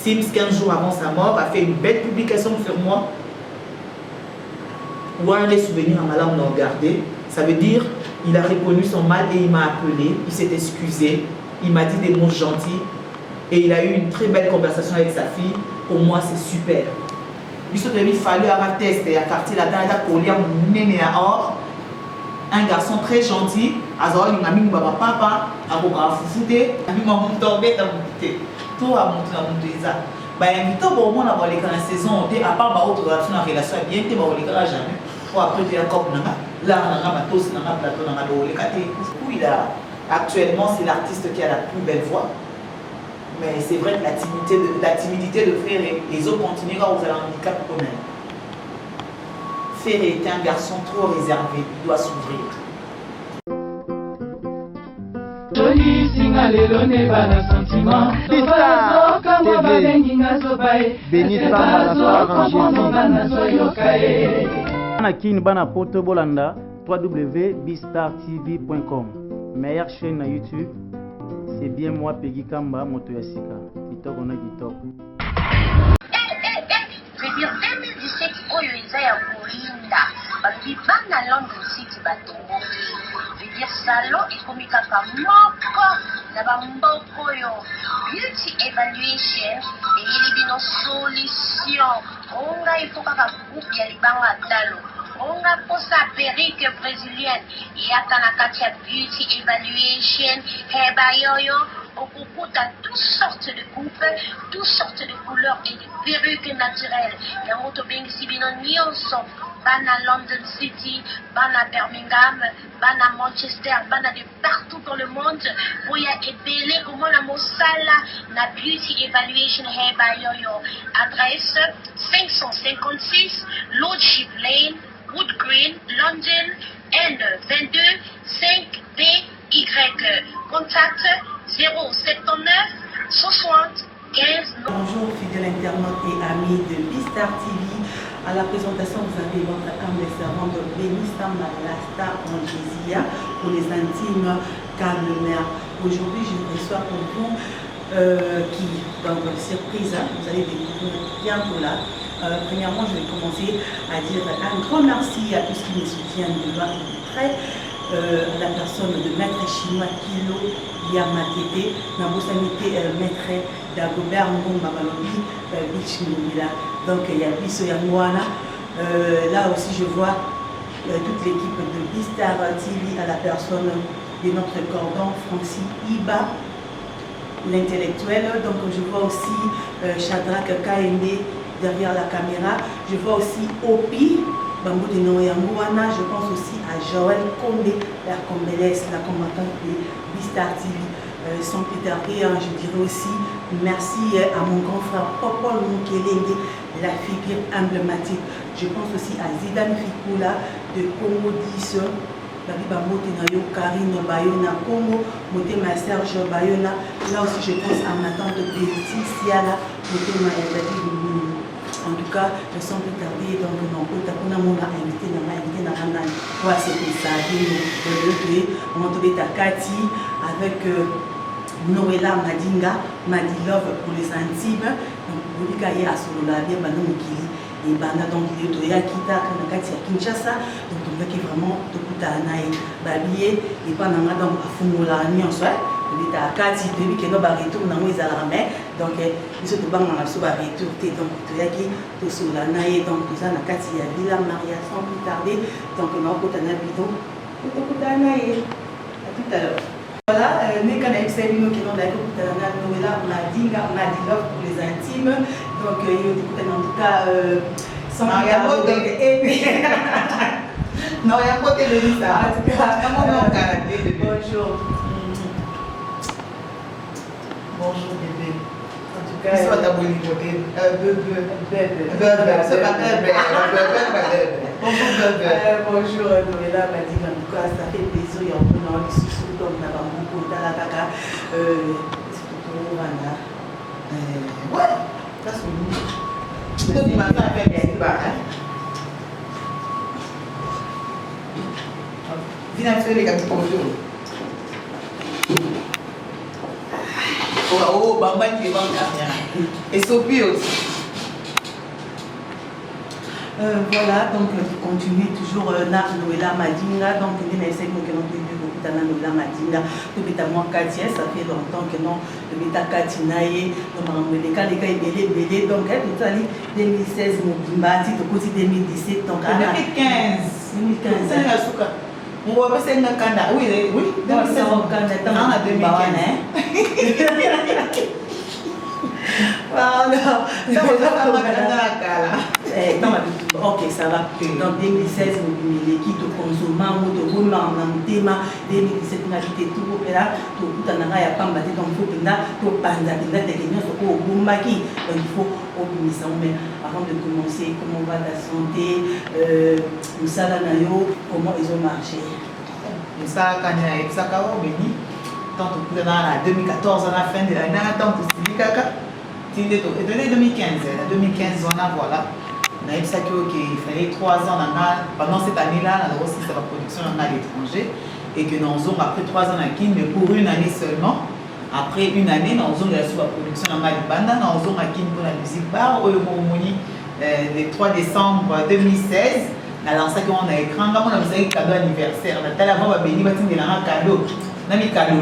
Sims 15 jours avant sa mort a fait une belle publication sur moi où un des souvenirs à ma langue l'ont gardé. Ça veut dire il a reconnu son mal et il m'a appelé, il s'est excusé, il m'a dit des mots gentils et il a eu une très belle conversation avec sa fille. Pour moi, c'est super. Il fallait avoir testé à quartier là-dedans, un garçon très gentil, il m'a mis papa, tout a montré ça. Invité au moins à la saison, à part autre relation bien, tu vas jamais. Pour après, tu as là, actuellement, c'est l'artiste qui a la plus belle voix. Mais c'est vrai que la timidité de Ferré, les autres continueront aux handicap qu'on a. Ferré était un garçon trop réservé, il doit s'ouvrir. Meilleure chaîne YouTube, c'est bien moi Peggy Kamba, Moto Yassika. Kitok on a Kitok. Je veux dire 2017 oyo eza ya kolinda babiba na London City batomboki. Je veux dire salon ekomi kaka moko na bamboka oyo beauty evaluation eyeli bino solution onga ifo kaka groupe ya libanga talo onga posa perruque brésilienne yaka na kati ya beauty evaluation heba yoyo okukuta toutes sortes de coupes, toutes sortes de couleurs et de perruques naturelles. Yango tobengisi bino nyonso bana London City, bana Birmingham, bana Manchester, bana de partout dans le monde. Boya ebele komona mosala na beauty evaluation heba yoyo. Adresse 556 Lordship Lane, Wood Green, London, N22 5BY. Contact 079 60 15. Bonjour fidèles internautes et amis de Bistar TV. À la présentation, vous avez votre humble servante Benissa Malasta Angésia pour les intimes câble-mère. Aujourd'hui, je reçois pour vous donc surprise, vous allez découvrir bientôt là. Premièrement, je vais commencer à dire un grand merci à tous ceux qui me soutiennent de loin et de près. La personne de Maître Chinois Kilo Yamatete, Nabosanité Maître d'Agobert Ngomba Balobi, Bichimila. Donc il y a Bisso Yangwana. Là aussi je vois toute l'équipe de Bistar TV à la personne de notre cordon Francis Iba, l'intellectuel. Donc je vois aussi Shadrach KMD derrière la caméra. Je vois aussi Opi. Je pense aussi à Joël Condé, la Combelès, la combattante de Bistar TV. Sans plus tarder, je dirais aussi merci à mon grand frère Popol Mukelenge, la figure emblématique. Je pense aussi à Zidane Fikula de Congo 10, Karine Bayona Congo, ma Serge Bayona. Là aussi, je pense à ma tante Betty Siala, en tout cas, sans plus tarder, donc on a invité Kati avec Noëlla Madinga, Madi Love pour les intimes. Donc, vous voyez à Solola, bien et bana donc il est à Kita, Kinshasa. Donc on voit qu'il vraiment tout babillé et pas donc à Fumola en soi. Il est à Kati, depuis que nous barretons dans les alarmes. Donc ils sont dans la sous-barretou, donc tout tout sur la naïe, donc tout ça, na Kati, il y a Villa Maria sans plus tarder. Donc on a un bidon, tout à naïe. À tout à l'heure. Voilà, nous avons Sabino qui est dans la coupe de la Noëlla, on a Dinga, on a Dilove pour les intimes. Donc, en tout cas, sans Maria Moté. Non, il y a un côté de l'Isa. En tout cas, bonjour. Bonjour bébé. En tout cas, c'est pas ta bonne côté. C'est pas bonjour bébé. Bonjour Noëlla, m'a dit en tout cas, ça fait plaisir. Il y a un peu dans les sous donc on a beaucoup de la caca. C'est tout voilà. Ouais, ça c'est tout. Tu m'as fait bien bas. Viens faire les gâteaux bonjour. Oh, maman qui va en caméra. Et Sophie aussi. Voilà, donc continuer toujours Noëlla Madinga, donc il y a des gens qui ont vu Noëlla Madinga, tout est à moi Katia, ça fait longtemps que non, le bêta Katinaye, les cas belé, donc tout à 2016, Mobimba, tout côté 2017, donc 2015. 2015. On va passer un candidat. Oui, 2016. On a 2015. Voilà. Ok, ça va. Donc 2016, l'équipe de consommant, de roulement, en thème, 2017, on a quitté tout pour là, tout le temps, il y a pas de temps pour là, tout panda, des réunions sur au Boumaki. Donc il faut optimiser. Mais avant de commencer, comment va la santé, le salaire, comment ils ont marché. Ça, quand il y a ça, quand on béni, tant que dans la 2014, à la fin de l'année, tant que c'est caca. Et de 2015, on a voilà. On a eu ça qu'il fallait 3 ans pendant cette année-là, on a aussi la production à l'étranger. Et que nous avons après 3 ans à Kin, mais pour une année seulement. Après une année, nous avons la production à Malibanda, nous avons à Kin pour la musique bar, au le 3 décembre 2016. Alors ça qu'on a écran, comme on a fait un cadeau anniversaire. On a tellement béni, on a un cadeau. On a mis cadeau.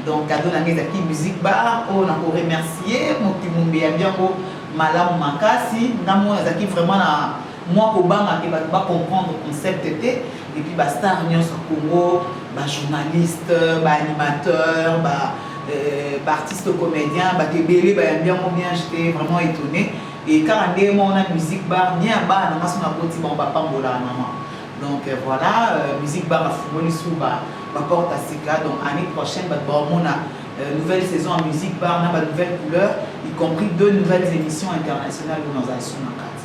Donc cadeau dans les musique bar, on a remercié mon petit monde bien pour Malam Makasi. On a vraiment moi au bas qui va comprendre le concept et puis bah star union sur Congo, bah journaliste, bah animateur, bah artiste comédien, bah Tébélé, bah bien j'étais vraiment étonné. Et quand on a musique bar, ni à bas, on a son apôtre bon papa mbola maman. Donc voilà, musique bar à Fumoni sous bah porte à Sika. Donc l'année prochaine, bah on a nouvelle saison en musique bar, on a une nouvelle couleur, y compris 2 nouvelles émissions internationales où nous allons sur la carte.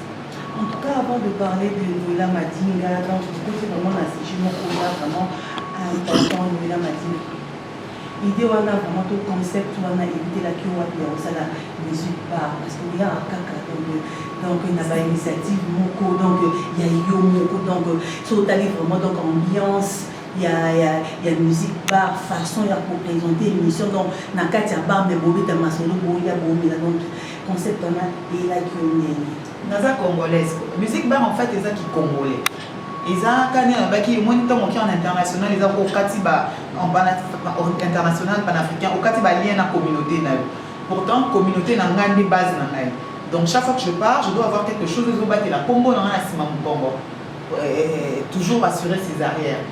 En tout cas, avant de parler de Noëlla Madinga, donc c'est vraiment la CG Mokola, vraiment important Noëlla Madinga. L'idée on a vraiment tout concept, on a évité la queue, on a la musique bar, parce qu'il y a un caca, donc il y a une initiative Moko, donc il y a Yo Moko, donc sur vraiment donc ambiance. Il y a musique bar, façon pour présenter l'émission. Donc, dans le cas de bar, mais il y a donc concept on a et là qui est Naza congolaise. Musique bar en fait, c'est ça qui est congolais. Ils ont quand en international, ils ont au Katiba en international panafricain, au Katiba lien à la communauté. Pourtant, communauté n'a pas de base. Donc chaque fois que je pars, je dois avoir quelque chose de battre la Congo dans la Sima Congo. Toujours assurer ses arrières.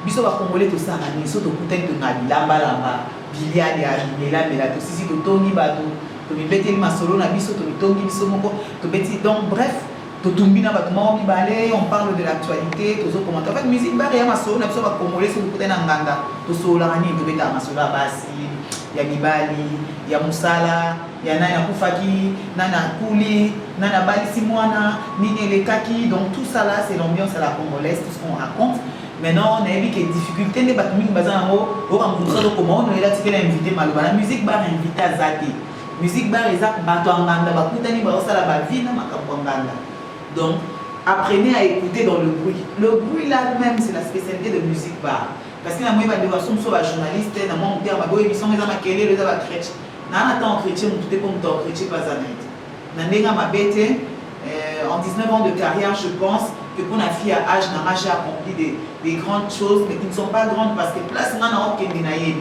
Biso va congolais tout ça, mais so to kuten to na bilamba lamba, biliali ya mela mela to sisi to tongi bato, to mibeteli masolo na biso to mitongi biso moko, to beti donc bref, to tumbina bato ma mibale, on parle de l'actualité, to zo commenter. En fait musique bar ya masolo na biso va congolais so to kuten na nganda, to sola ni to beta masolo basi, ya mibali, ya musala, ya nana kufaki, nana kuli, nana bali simwana, nini lekaki, donc tout ça là c'est l'ambiance à la congolaise, tout ce qu'on raconte. Maintenant, on a vu que les difficultés des bâtiments qui sont en haut, on a invité la musique bar invité à Zati. Musique bar est donc, apprenez à écouter dans le bruit. Le bruit là même, c'est la spécialité de musique bar. Parce que nous avons des journalistes, nous avons des émissions, nous avons des chrétiens. Nous avons des chrétiens, nous avons des chrétiens. En 19 ans de carrière, je pense que pour une fille à âge, j'ai accompli des grandes choses, mais qui ne sont pas grandes parce que place on a aucun dénaïe.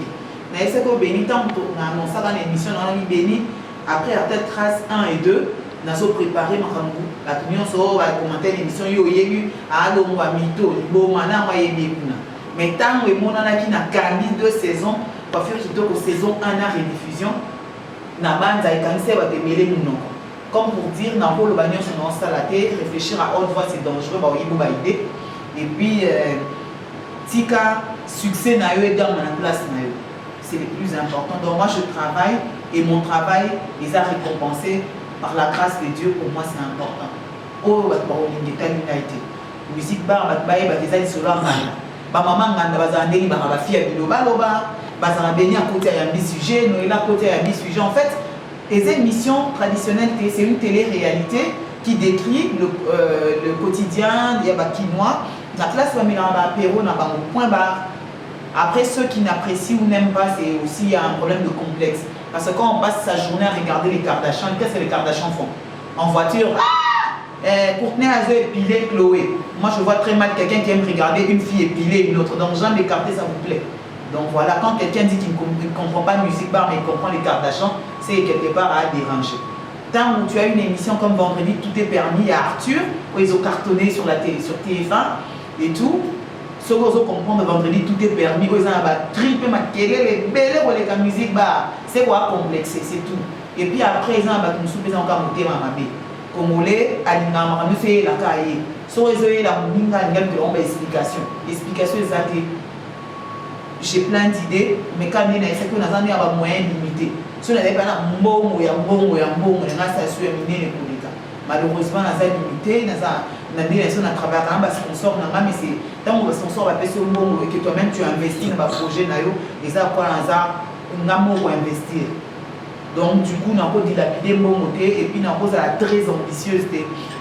Mais c'est que béni tant que on a annoncé dans l'émission, on a mis béni après la tête trace 1 et 2, nous avons préparé ma camou. La communion sort, va commenter l'émission yo yégu à ado moi mito, bon mana moi yégu. Mais tant que mon ana qui n'a gagné 2 saisons, pour faire surtout que saison 1 a rediffusion, na bande a cancé va te mêler mon nom. Comme pour dire, dans le bagnon sur notre salaté, réfléchir à haute voix c'est dangereux, bah oui, idée. Et puis, tika succès na eu dans la place na eu, c'est le plus important. Donc moi je travaille et mon travail les a récompensés par la grâce de Dieu. Pour moi c'est important. Oh, bah l'unité, musique bar, bah des amis sur la main. Bah maman nganda bazandeli bah la fille biloba loba, bah ça béni à côté à un sujet, nous là côté à un sujet en fait. Les émissions traditionnelles, c'est une télé-réalité qui décrit le quotidien des Bakinois. La classe va mettre un apéro dans un point barre. Après, ceux qui n'apprécient ou n'aiment pas, c'est aussi un problème de complexe. Parce que quand on passe sa journée à regarder les Kardashians, qu'est-ce que les Kardashians font? En voiture, Courtney a épilé Chloé. Moi, je vois très mal quelqu'un qui aime regarder une fille épiler une autre. Donc, jamais écarter, ça vous plaît. Donc, voilà, quand quelqu'un dit qu'il ne comprend pas Music Bar, mais il comprend les Kardashians, c'est quelque part à déranger. Tant où tu as une émission comme Vendredi, tout est permis à Arthur, où ils ont cartonné sur la télé, sur TF1 et tout. Ceux qui comprennent Vendredi, tout est permis, où ils ont trippé, les belles pour les musique bar. C'est quoi complexer, c'est tout. Et puis après, ils ont une soupe, ils ont monté ma mabé. Congolais, Alingama, nous fait la cahier. So, ils ont la moninga, ils ont une explication. Explication exacte. J'ai plein d'idées, mais quand on a essayé qu'on a un moyen limité. Si on n'avait pas un bon, on a s'assurer malheureusement, on a limité, on a travaillé avec un sponsor, mais c'est tant que le sponsor va payer un bon et que toi-même tu investis dans un projet, et ça, on a investir. Donc, du coup, on a dilapidé mon côté et puis on a très ambitieuse.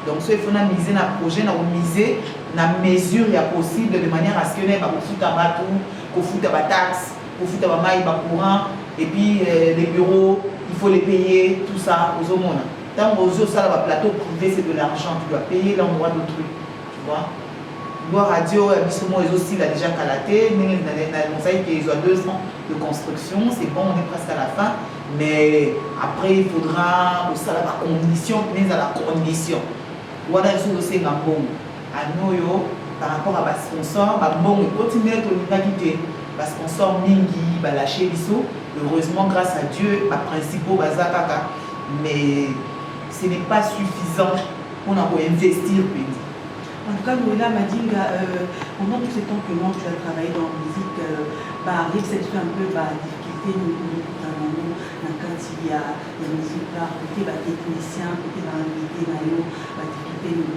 Donc, il faut miser dans le projet, miser dans la mesure possible de manière à ce que nous foute à bateau, qu'on foute à taxe, qu'on foute à maille, courant, et puis les bureaux, il faut les payer, tout ça aux hommes. Tant que vous avez un plateau privé, c'est de l'argent, tu dois payer l'endroit d'autrui. Tu vois? Boire radio, justement, ils aussi a déjà calaté. On sait qu'ils ont 2 ans de construction, c'est bon, on est presque à la fin. Mais après, il faudra aussi la condition, mais à la condition. Voilà, il faut aussi un bon. À nous, par rapport à nos sponsors, bon, il continue à être l'unité. Les sponsors Mingi, lâcher l'ISO. Heureusement, grâce à Dieu, les principaux, mais ce n'est pas suffisant pour investir. En tout cas, Noéla Madinga, pendant tout ce temps que moi tu as travaillé dans la musique, arrive cette un peu difficulté quand il y a des musiques, côté technicien, côté invité, difficulté.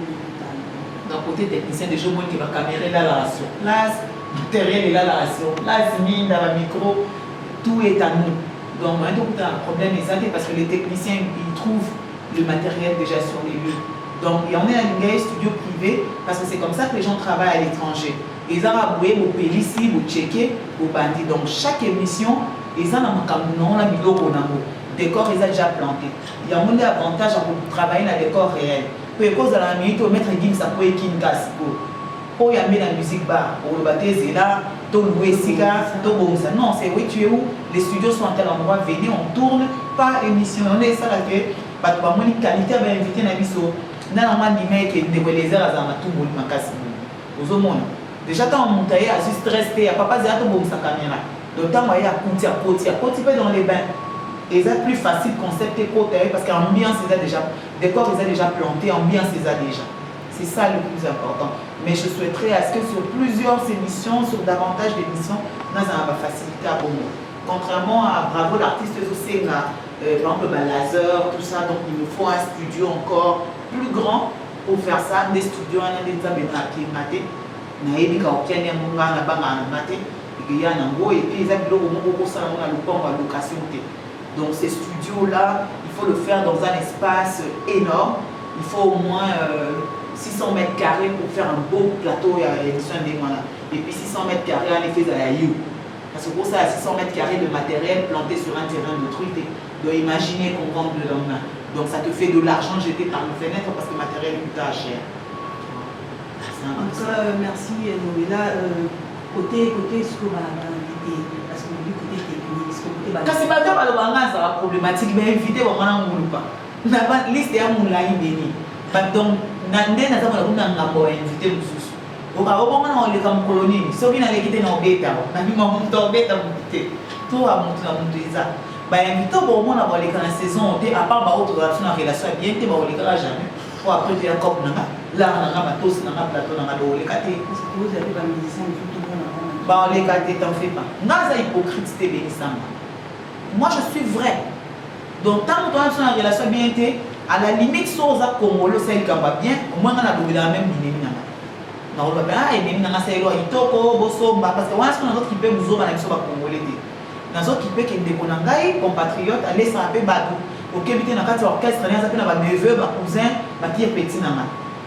Donc, côté technicien, des gens qui vont camérer la relation. Là, derrière la relation. Là, c'est mis dans le micro, tout est à nous. Donc, maintenant, un problème est ça parce que les techniciens, ils trouvent le matériel déjà sur les lieux. Donc, il y en a un studio privé parce que c'est comme ça que les gens travaillent à l'étranger. Ils ont aboué au pays ici, au tchéqué, au bandit. Donc, chaque émission, ils ont un décor, ils ont déjà planté. Il y a un avantage à travailler dans le décor réel. Puis, cause de la minute, au maître Guim, ça peut être une casse. Pour y amener la musique bar, pour le baptême, là, tout louer Sika, tout bon ça. Non, c'est oui, tu es où? Les studios sont à tel endroit, venez, on tourne par émission. On est ça là que, parce que la qualité va inviter la biso. Normalement, les mecs qui développent à tout le monde. Déjà, quand on monte à ce stress, il n'y a pas de sa caméra. Donc, quand il y a un côté dans les bains. Et c'est plus facile de concepter parce que l'ambiance est déjà, décor est déjà planté, l'ambiance est déjà. C'est ça le plus important. Mais je souhaiterais à ce que sur plusieurs émissions, sur davantage d'émissions, nous avons facilité à bon. Contrairement à Bravo, l'artiste aussi, par exemple, laser, tout ça, donc il nous faut un studio encore plus grand pour faire ça. Des studios, on a des maté, on a des et puis ils ont la location. Donc ces studios-là, il faut le faire dans un espace énorme. Il faut au moins 600 mètres carrés pour faire un beau plateau et émission des mois. Et puis 600 mètres carrés en effet à la You. Parce que pour ça, 600 mètres carrés de matériel planté sur un terrain de truité. Donc imaginez qu'on rentre le lendemain. Donc ça te fait de l'argent jeté par les fenêtres parce que le matériel coûte cher. En tout cas, merci Noéla. Côté ce qu'on va inviter, parce que du côté technique, ce côté quand c'est pas ça problématique, mais inviter on va en pas. La liste est à mon laï béni. Donc nandé na zama na ngambo inviter mususu. Oka obonga na ole kam colonie, so bina le kite na obeta, na bima muntu obeta mute. Tout a monté na muntu eza. Ba inviter bo mona ba le kana saison te à part ba autre relation na relation bien te ba ole kala jamais. Pour après tu as cop nanga, là nanga ba tos nanga plateau nanga do ole kate. Parce que vous avez pas musicien tout le monde. Bah les gars, t'en fais pas. Naza hypocrite, c'était bénissant. Moi, je suis vrai. Donc, tant que tu as une relation bien été, à la limite, si on a Congolo, c'est qui va bien, au moins on a doublé la même dynamique. On va bien, et bien, on a essayé de Itoko, Bosso, parce que on a ce qu'on a qui peut nous ouvrir avec ce Congolais. Dans ce qui peut qu'il y ait des compatriotes, aller s'appeler Badou. Au Québec, dans le orchestre, on a appelé mes neveux, mes cousins, mes petits petits.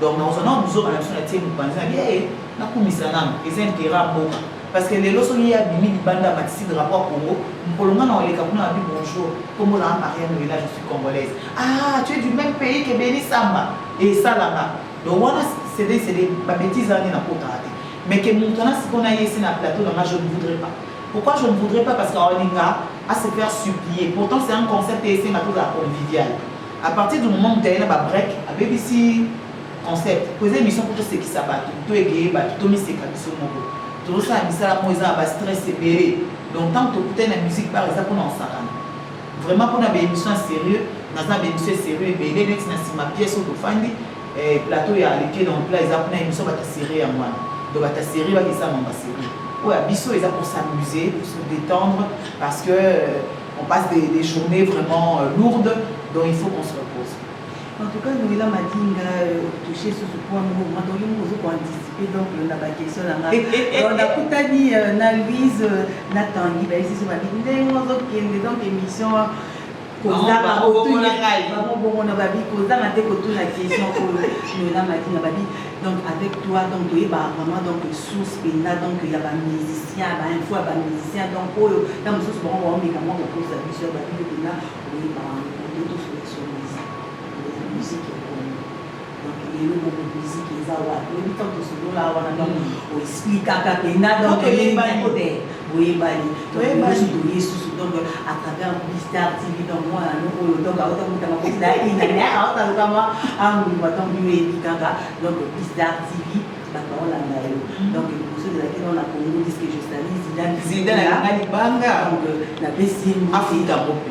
Donc, nous avons nous ouvrir avec ce qu'on a dit, nous pensons bien, nous avons mis ça, nous avons intérêt à beaucoup. parce que les lorsqu'il y a Bimi Libanda Matisi de rapport Congo, Mpolonga na oleka kuna abi bonjour, comme la Maria Noëlla, je suis congolaise. Ah, tu es du même pays que Béni Samba et ça là. Donc voilà, c'est des bêtises à na kota. Mais que maintenant si on a ici na plateau, là je ne voudrais pas. Pourquoi je ne voudrais pas? Parce qu'on a à se faire supplier. Pourtant c'est un concept et c'est ma tout la convivial. À partir du moment où tu as un break, avec ici concept, poser une mission pour tout ce qui s'abat, tout est gay, tout est mis tout ça, ça moi ça stress sévère. Donc tant que tu écoutes la musique par exemple pour en saran. Vraiment pour une émission sérieux, dans une émission sérieux, ben les next na ma pièce au fandi plateau ya les pieds dans le plat, ils apprennent une émission va ta série à moi. Donc ta série va que ça mon série. Ouais, biso ils pour s'amuser, pour se détendre parce que on passe des journées vraiment lourdes, donc il faut qu'on se repose. En tout cas, nous avons touché sur ce point, nous avons anticipé donc la question. On a dit Louise, Nathalie, ici, nous avons donc émission. Donc avec toi donc tu es vraiment donc source pena donc il y a des musiciens bah une fois des musiciens donc oh dans source bon on met comment on pose la mission bah il est là oui bah on est tous sur la musique donc il y a une musique qui est là oui tant que ce là on a donc on explique à pena donc il est oui bah il est donc à travers Bistar TV donc moi nous donc à autant que tu m'as dit là il y a autant que moi ah oui bah donc lui donc Bistar TV d'accord là donc pour ceux de laquelle on a connu dit que je salue Zidane Banga donc la BCM Africa donc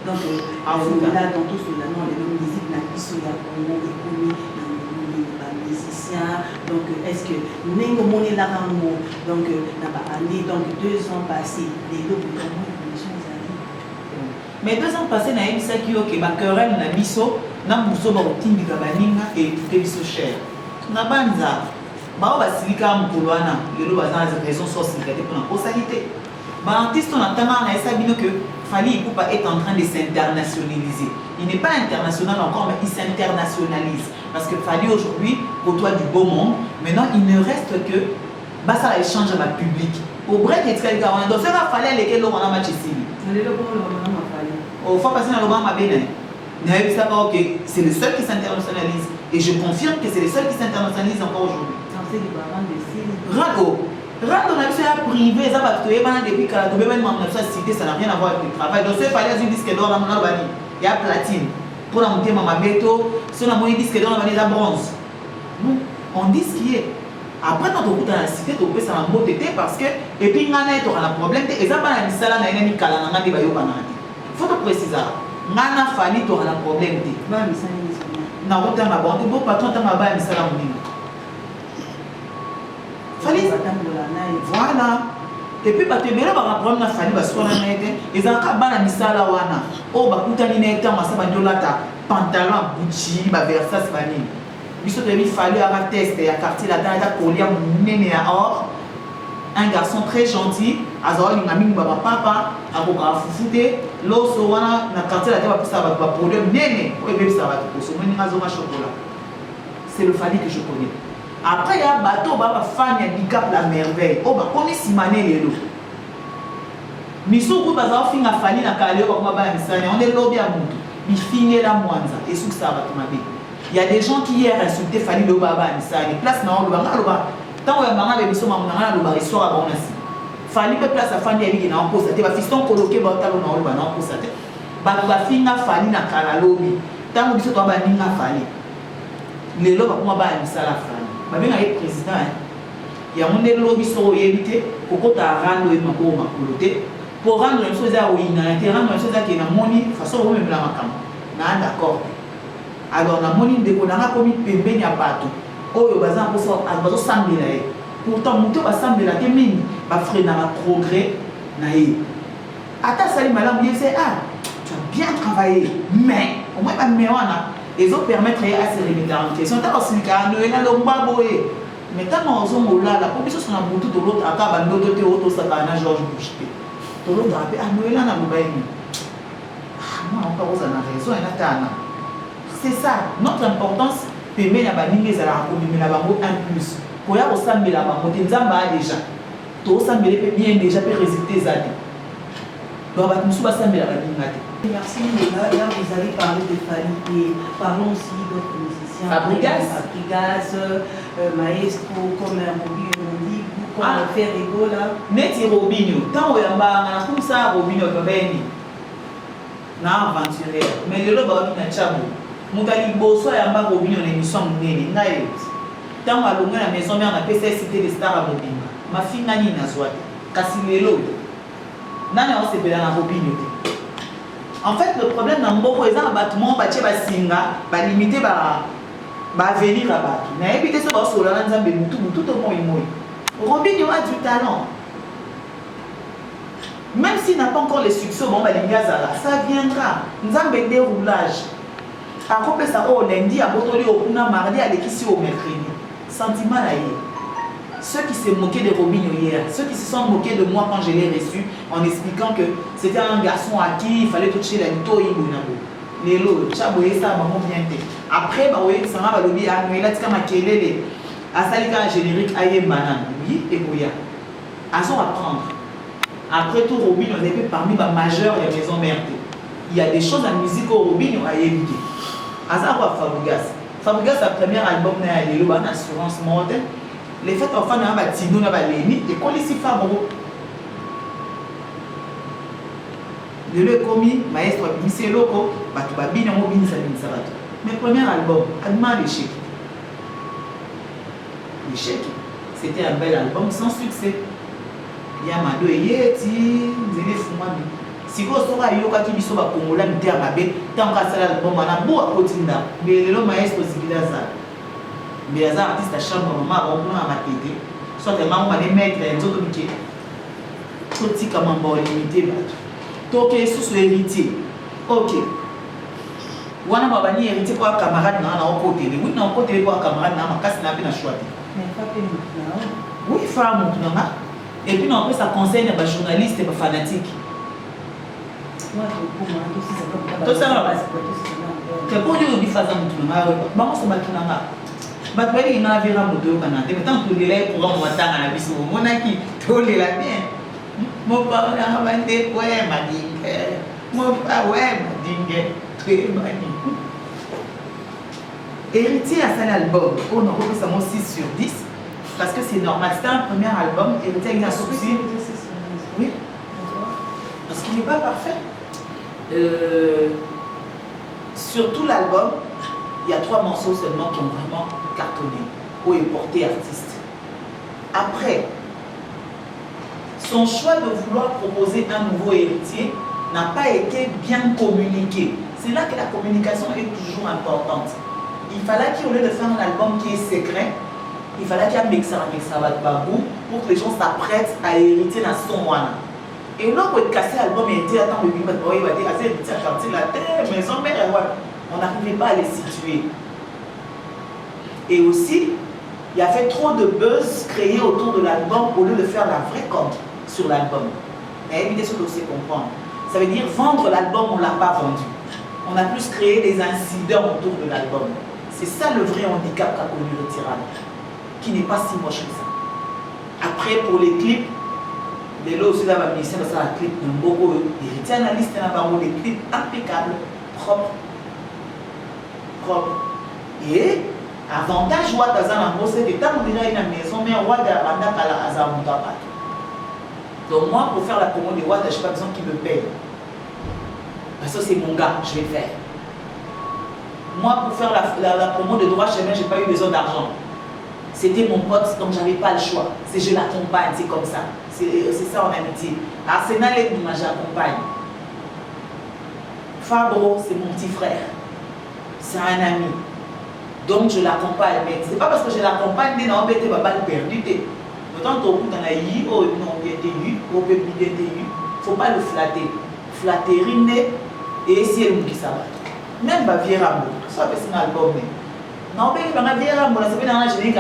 là dans tout cela non les musiques na biso ya Congo économie musiciens donc est-ce que nengo moni la rango donc na ba année donc 2 ans passés les deux boutons mais 2 ans passés na yebisa ki oke ba querelle na biso na muso ba otindika baninga et tout biso cher na banza ba basilika mukolo wana lelo baza na raison sociale pour la postalité ba artiste on attend na esa bino que Fally Ipupa est en train de s'internationaliser. Il n'est pas international encore, mais il s'internationalise. Parce que Fally aujourd'hui côtoie du beau monde. Maintenant, il ne reste que ça échange à ma public. Au break, il y a donc ça va falloir lesquels on a match ici. Au fois passé dans le banc, c'est le seul qui s'internationalise. Et je confirme que c'est le seul qui s'internationalise encore aujourd'hui. Rando na biso ya privé ça va toyer bana depuis que la même membre de cité ça n'a rien à voir avec le travail donc ce fallait un disque d'or na bani il y a platine pour la monter mama beto si on a mon disque d'or na bani la bronze nous on dit ce qui est après quand on route dans la cité tu peux ça en mot tété parce que et puis ngana tu as un problème et ça pas la misala na ina mikala na ngadi ba yo bana faut te préciser ngana Fally tu as un problème té ba misala ni na route ma bon beau patron ta ma ba misala munini Fally voilà et puis bato ebele bakaproblème na Fally baswana na ete ezalaka bana misala wana oyo bakutani na ete masa bandi olata pantalon Gucci baversas banini biso toyebi Fally aka teste ya quartier latana eza kolia monene ya or un garçon très gentil azala olinga mingi babapapa akokaka fufu te loso wana na quartier latana bapesaka bato baproblème nene oyo ebebisaka bato koso moninga azonga chocolat c'est le Fally que je connais. Après, il y a un bateau, il y a un fan, il y a un handicap, la merveille. Oh, bah, comme si mané les lots. Miso, vous avez fait un Fally, on est lobby à Moutou. Il finit la moanza. Et sous ça, il y a des gens qui hier insulté Fally le Baba, les places dans le Baba. Tant que maman avait mis son maman dans le histoire à Bonassi. Fally peut place à Fally avec une emposse. Il va fiston coloqué dans le talon dans le Baba. Bah, il va Fally dans le lobby. Tant que vous avez mis Fally. Les lots, comment va la Fally. Même avec le président, il y a un lobby sur l'éviter pour qu'on rende pour rendre une chose à rendre une chose qui est la monnaie, de façon même la macam. D'accord. Alors, la monnaie de Konara comme il peut bien partout. Oh, il y a un peu de sang. Pourtant, mon tour va sembler la témine, va freiner un progrès. Attends, Salim Malam, il dit ah, tu as bien travaillé, mais au moins, ils ont permettre à se remettre en question. Tant que c'est un mais quand on a la commission sur la boutique de l'autre, à part l'autre théâtre, ça va à Georges Bush. De l'autre, à Noël, on a moi encore vous en avez raison, c'est ça. Notre importance, permet la banine, les ala, un plus. Pour y avoir ça, mais la banque, déjà. tout ça me fait bien déjà peut résulter les années. Donc on va nous souhaiter ça me la Merci. Là, vous avez parlé de Fally et parlons aussi d'autres musiciens. Fabregas, Maestro, comme Robinho Mondi, comme Ferrego là. Neti Robinho, tant que yamba comme ça Robinho babeni. Na aventurier. Mais le loba na chabo. Mukali boso yamba Robinho na émission nene ngai. Tant que longa na maison mère na PC cité des stars à Robinho. Ma fille nani na zwati. Kasi lelo. Nani on se bela na Robinho. En fait, le problème dans beaucoup de abattements, c'est limiter à venir à battre. Mais éviter ce que vous avez tout au moins. Robinho a du talent. Même s'il n'a pas encore les succès, ça viendra. Nous avons des déroulages. Par contre, ça lundi, à Botoli, au mardi, à l'équipe au mercredi. Sentiment là. Ceux qui se moquaient de Robinho hier, ceux qui se sont moqués de moi quand je l'ai reçu en expliquant que c'était un garçon à qui il fallait toucher la lito et les lots, chaboye ça, maman bien té. Après, ça m'a lobby à nous, il a dit qu'à maquiller à salika générique aïe banane, oui, et boya. À son apprendre. Après tout, Robinho on est parmi les majeurs de la maison mère. Il y a des choses en musique au Robinho à éviter. À ça, Fabregas. Fabregas, sa premier album, il y a une assurance mortelle. Les fêtes enfants n'ont pas de n'a pas limite et qu'on les s'y fait bon. Le commis, maestro, c'est loco, bah tu vas bien en mobile, ça va. Mais premier album, allemand l'échec. L'échec, c'était un bel album sans succès. Il y a Mado et Yeti, Zéné Foumami. Si vous savez, il y a qui sont à Congola, mais à ma bête, tant qu'à ça l'album, on a beau à côté mais le maestro, c'est qu'il a ça. Mais les artistes à chambre, maman, on a ma tête. Soit les mamans, les maîtres, les autres qui sont tout comme un bon limité. Donc, ils sont héritiers. Ok. On a ma banni héritier pour un camarade, on a un côté. Oui, on a un côté pour un camarade, on a un casse, on a un choix. Mais pas que nous. Oui, femme, on a. Et puis, après, ça concerne les journalistes et les fanatiques. Moi, je comprends. Tout ça, c'est pour dire que nous faisons tout le monde. Maman, c'est mal tout le monde. Mais il m'a vu un moto canadien. Mais tant que les pour un matin à la biseau, mon aki, tout les la bien. Mon père a vendu ouais, ma dingue. Mon père, ouais, ma dingue. Très magnifique. Héritier à cet album, on a repris ça 6 sur 10. Parce que c'est normal. C'était un premier album. Héritier il a sorti. Oui. Parce qu'il n'est pas parfait. Sur tout l'album, il y a 3 morceaux seulement qui ont vraiment cartonné ou est porté artiste. Après, son choix de vouloir proposer un nouveau héritier n'a pas été bien communiqué. C'est là que la communication est toujours importante. Il fallait qu'au lieu de faire un album qui est secret, il fallait qu'il y ait un mixabat babou pour que les gens s'apprêtent à hériter dans son moine. Et là, pour casser l'album, il était attends, il va dire, la terre, maison mère, on n'arrivait pas à les situer. Et aussi, il y avait trop de buzz créé autour de l'album au lieu de faire la vraie com sur l'album. Mais évitez ce que vous comprendre. Ça veut dire vendre l'album, on ne l'a pas vendu. On a plus créé des incidents autour de l'album. C'est ça le vrai handicap qu'a connu le Tyrann, qui n'est pas si moche que ça. Après, pour les clips, les lots aussi d'avoir mis ça dans un clip de beaucoup héritiers analystes, des clips impeccables, propres. Et avantage wa tazana c'est que tant déjà une maison mais wa da banda kala azamuta pas. Donc moi pour faire la promo de Wada, je n'ai pas besoin qu'il me paye. Parce que c'est mon gars, je vais faire. Moi pour faire la promo de droit chemin, je n'ai pas eu besoin d'argent. C'était mon pote, donc j'avais pas le choix. C'est je l'accompagne, c'est comme ça. C'est ça en amitié. Arsenal et moi j'accompagne. Fabro, c'est mon petit frère. C'est un ami. Donc je l'accompagne. Mais ce n'est pas parce que je l'accompagne que je vais pas perdu. Autant que tu as eu, oh non, il eu, oh bébé, il eu. Il ne faut pas le flatter. Flatter, et essayer de ça va. Même si tu as un album. Non, mais tu as un album, tu as un album, tu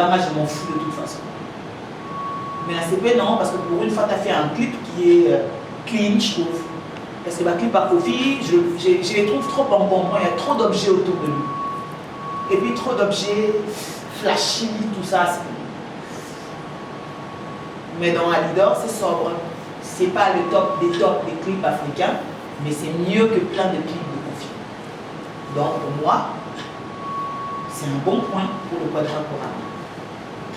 as un je m'en fous de toute façon. Mais la CP, non, parce que pour une fois, tu as fait un clip qui est clean, je trouve. Parce que ma clip à Kofi, je les trouve trop en bonbon, il y a trop d'objets autour de lui. Et puis trop d'objets flashy, tout ça. Mais dans Alidor, c'est sobre. C'est pas le top des clips africains, mais c'est mieux que plein de clips de Kofi. Donc pour moi, c'est un bon point pour le quadrant.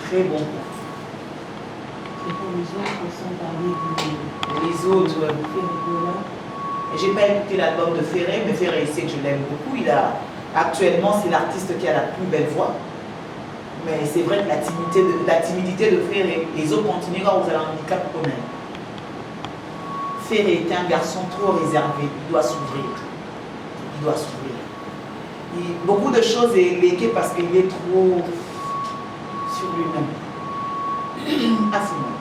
Très bon point. Et pour les autres, sans parler de... Les autres, j'ai pas écouté l'album de Ferré, mais Ferré, il sait que je l'aime beaucoup. Actuellement, c'est l'artiste qui a la plus belle voix. Mais c'est vrai que la timidité de Ferré, les autres continueront à vous avoir un handicap commun. Ferré est un garçon trop réservé, il doit s'ouvrir. Il doit s'ouvrir. Beaucoup de choses est légué parce qu'il est trop sur lui-même. Affinant.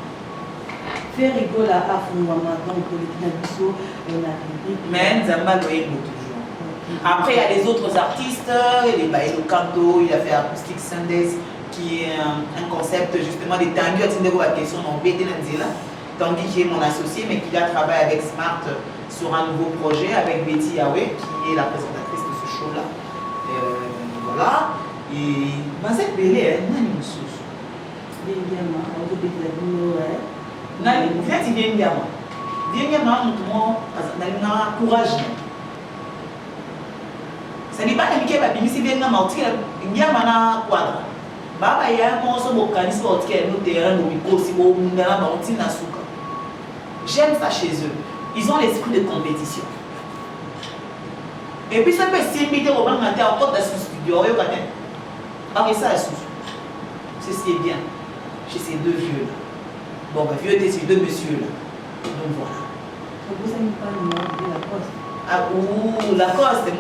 Faire rigole à Afouama, donc le Kinabiso, on a réglé. Mais Nzamba Loyembo toujours. Après, il y a les autres artistes, les Bailo Canto, il a fait Acoustic Sundays, qui est un concept justement des tendus à Tindego à question en BD Nanzela, tandis qu'il est mon associé, mais qui a travaillé avec Smart sur un nouveau projet avec Betty Yahweh, qui est la présentatrice de ce show-là. Voilà. Et Mazet Belé, Nani Moussous. Bien, on peut dire que Nani, viens Ndiama. Ndiama, on courage. Ça n'est pas que je suis venu à Ndiama na quadra. Baba ya monso bokanisi ba otike no terrain no bikosi bo mundala ba otina suka. J'aime ça chez eux. Ils ont l'esprit de compétition. Et puis ça peut s'imiter au banc matin en côte de studio yo katen. Ah ça est sous. C'est ce qui est bien chez ces deux vieux là. Bon bah vieux étaient ces deux messieurs là. Donc voilà. vous n'aimez pas le nom de la poste. Ah ouh la coste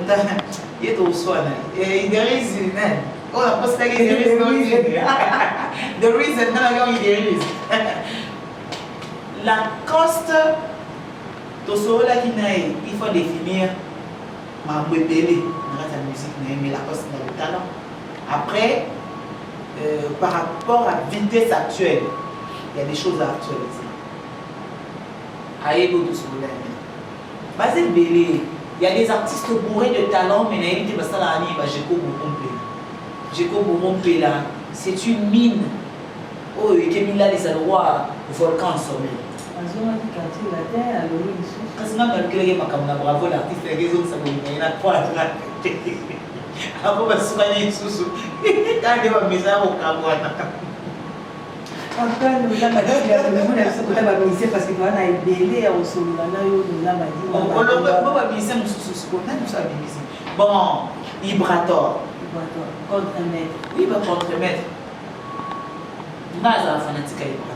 il est au soin. Et there is man. Oh, la poste there is no reason. The reason there is. La coste, il faut définir ma bébé dans la musique, mais la coste dans le talent. Après, par rapport à la vitesse actuelle, il y a des choses à actualiser. Aïe, il y a des artistes bourrés de talent, mais il y a c'est une mine. Oh, et Kemila les Alois, volcan sommet. Bravo l'artiste, les autres, ça me a quoi là. Après, on va se soigner sous. Quand il va me faire au Cameroun. Après, nous avons dit parce que nous avons belé au sol, nous avons dit. Bon, Ibrator. Contre-maître. Oui, bah contre-maître. Nous avons fanatique à Ibrator.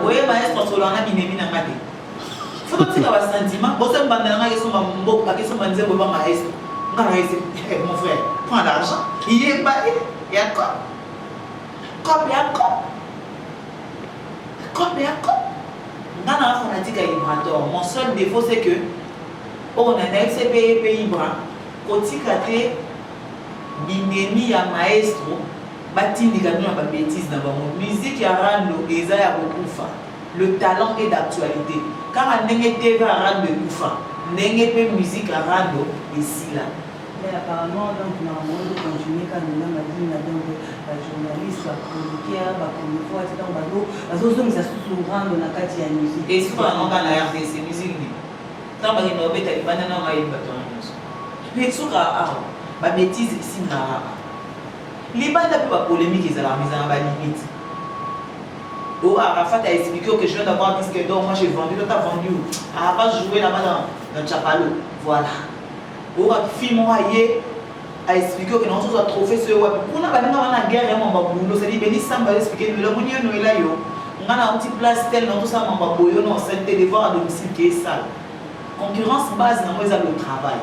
Oui, maestro, on a mis une amie. Faut que tu aies un sentiment. Bon, c'est un bandana qui sont maestro. Mon frère, prends l'argent. Il est baillé. Il y a quoi? Comme il y a quoi? Comme il y a quoi? Dans la fanatique à Ibrator, mon seul défaut c'est que on a un FCP pays bras. Côté Kate, Binemi à maestro. Batini gagne ma bêtise dans mon musique à rando et ça a beaucoup. Le talent est d'actualité. Car on n'est pas à rando de Koufa, n'est pas musique à rando ici là. Mais apparemment, donc, nous avons continué quand nous avons dit la journaliste, la chroniqueur, la chroniqueur, etc. Nous avons rando na kati ya musique. Et souvent, on a la RDC musique. Tant que nous avons été à l'Ibanana, on a eu le bâton. Mais souvent, ma bêtise ici, les bandes n'ont pas polémique, ils ont la mise en limite. Oh, Arafat a expliqué que je viens d'avoir un disque d'or, moi j'ai vendu, l'autre a vendu. Arafat jouait là-bas dans Tchapalo. Voilà. Oh, film a expliqué que nous avons trophée sur le web. On a une guerre, c'est-à-dire que Samba a expliqué que le monde est là. On a un petit place tel, tout ça, on a un devoir à domicile qui est sale. Concurrence base dans le travail.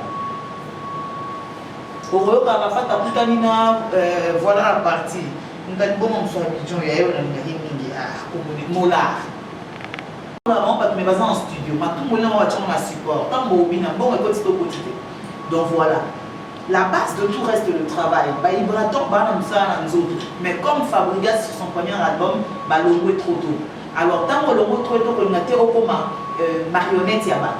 Au Arafat a pris voilà la partie. Nous avons bon on soit habitué il y a un molar. On a pas mais en studio, mais tout le monde va faire un support. Tant bon bien bon petit au quotidien. Donc voilà. La base de tout reste le travail. Bah Ibrator bah comme ça nous autres. Mais comme Fabregas sur son premier album, bah le logo est trop tôt. Alors tant que le logo trop tôt que nous avons comme marionnette yaba.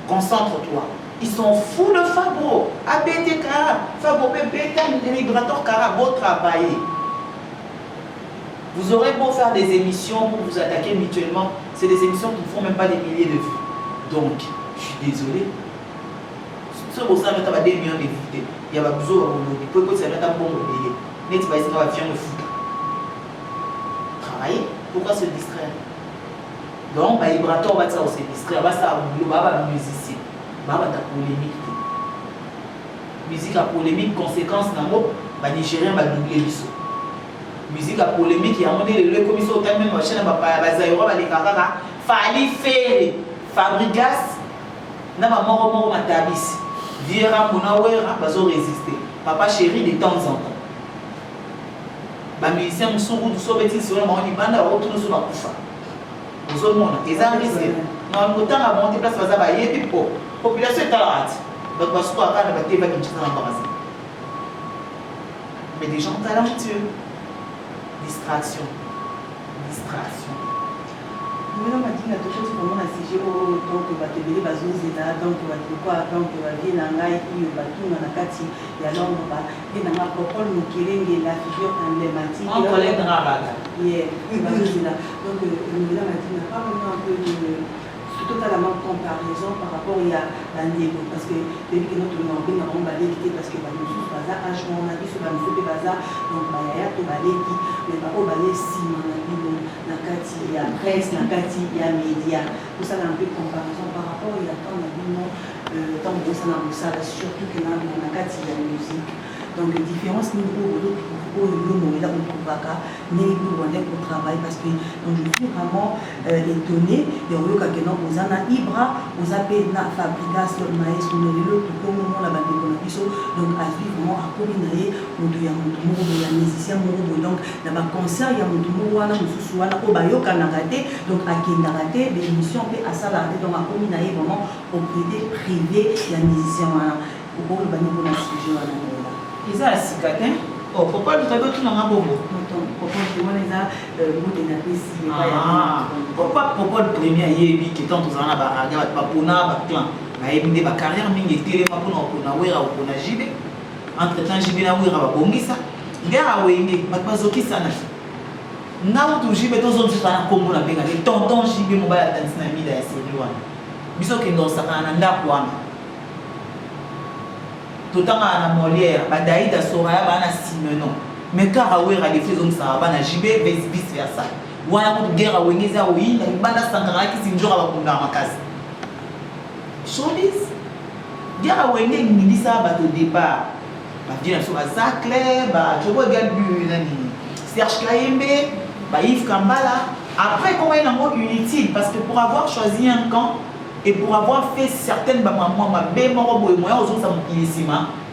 concentre-toi. Ils sont fous de Fabo. ABT Kara, Fabo Bébé, Migrator Kara, beau travailler. Vous aurez beau faire des émissions pour vous attaquer mutuellement, c'est des émissions qui ne font même pas des milliers de vues. Donc, je suis désolé. Ce que vous savez, il y a des millions de vues. Il y a besoin de vous. Il y a un bon modèle. Net va essayer de foutre. Travailler. Pourquoi se distraire? Donc, bah, Librator va se distraire. Va se musicien. Va se polémique. Musique à polémique, conséquence dans le bah, Nigérien va doubler l'issue. Musique à polémique, il y a un moment le commission au même machin, Fali Ferre, Fabrigas, n'a pas mort matabis. Viera Munawera, va résister. Papa chéri de temps en temps. Bah, musicien, nous sommes tous les sur le monde, ils bandent à retourner sur la poufa. Nous sommes là, ils ont risqué. Nous avons temps à monter place, il y a des population est à la rate. Donc, parce qu'on a des gens qui sont embarrassés. Mais des gens talentueux. Distraction. Distraction. Nous avons dit que tout le monde a sigé au donc va te donner bazou zéna donc va te quoi donc va venir nangai il va tout na kati ya longo ba et na ma propos nous kirenge la figure emblématique on collègue rabaga yeah bazou zéna donc nous avons dit na pas vraiment un peu de totalement comparaison par rapport à la négo parce que depuis que notre nom bien on va l'éviter parce que nous sommes bazar âge on a dit ce va nous faire bazar donc bah ya to ba l'évi mais pas au balai si on a dit na kati ya presse na kati ya média tout ça un peu de comparaison par rapport à tant na bino tant que ça na ça surtout que na kati ya musique donc les différences nous au moment là on trouve pas ni pour pour travail parce que donc je suis vraiment étonné de voir que non aux ana ibra aux appels na fabrication maestro le tout comme moment la bande de biso donc à vivre vraiment à combiner on doit ya mutu ya musicien moko donc na ba concert ya mutu wana mususu wana ko bayoka na raté donc à qui na raté des émissions pe à salarié donc à combiner vraiment propriété privée ya musicien wana pour le bani pour la sujet wana ils ont la cicatrice. Oh, pourquoi tu t'avais tout dans un bobo? Pourquoi le premier yebi qui tente aux ana baraga papona clan ba yebi ba carrière mingi télé ma pona wera ou pona jibe entre temps jibe na wera ba bongisa ngara wenge bazoki sana na utu jibe to zo tsana kombo na benga le tonton jibe mo ba ya dance na mida ya senior biso ke ndo sakana ndako wana tout temps à Molière, Badaïda Soraya, Bana Simenon. Mais car à Ouera, les faisons ça, Bana Jibé, vice versa. Ou à la guerre à Weneza, oui, Bana Sankara qui s'est toujours à la casse. Chodis, guerre à Wenge, il dit ça au départ. Bah, bien sûr, Zakler, bah, je vois Galbu, Serge Kayembe, bah, Yves Kambala. Après, comment il y a un mot inutile, parce que pour avoir choisi un camp, et pour avoir fait certaines mamans, ma belle maman, moi, aux autres,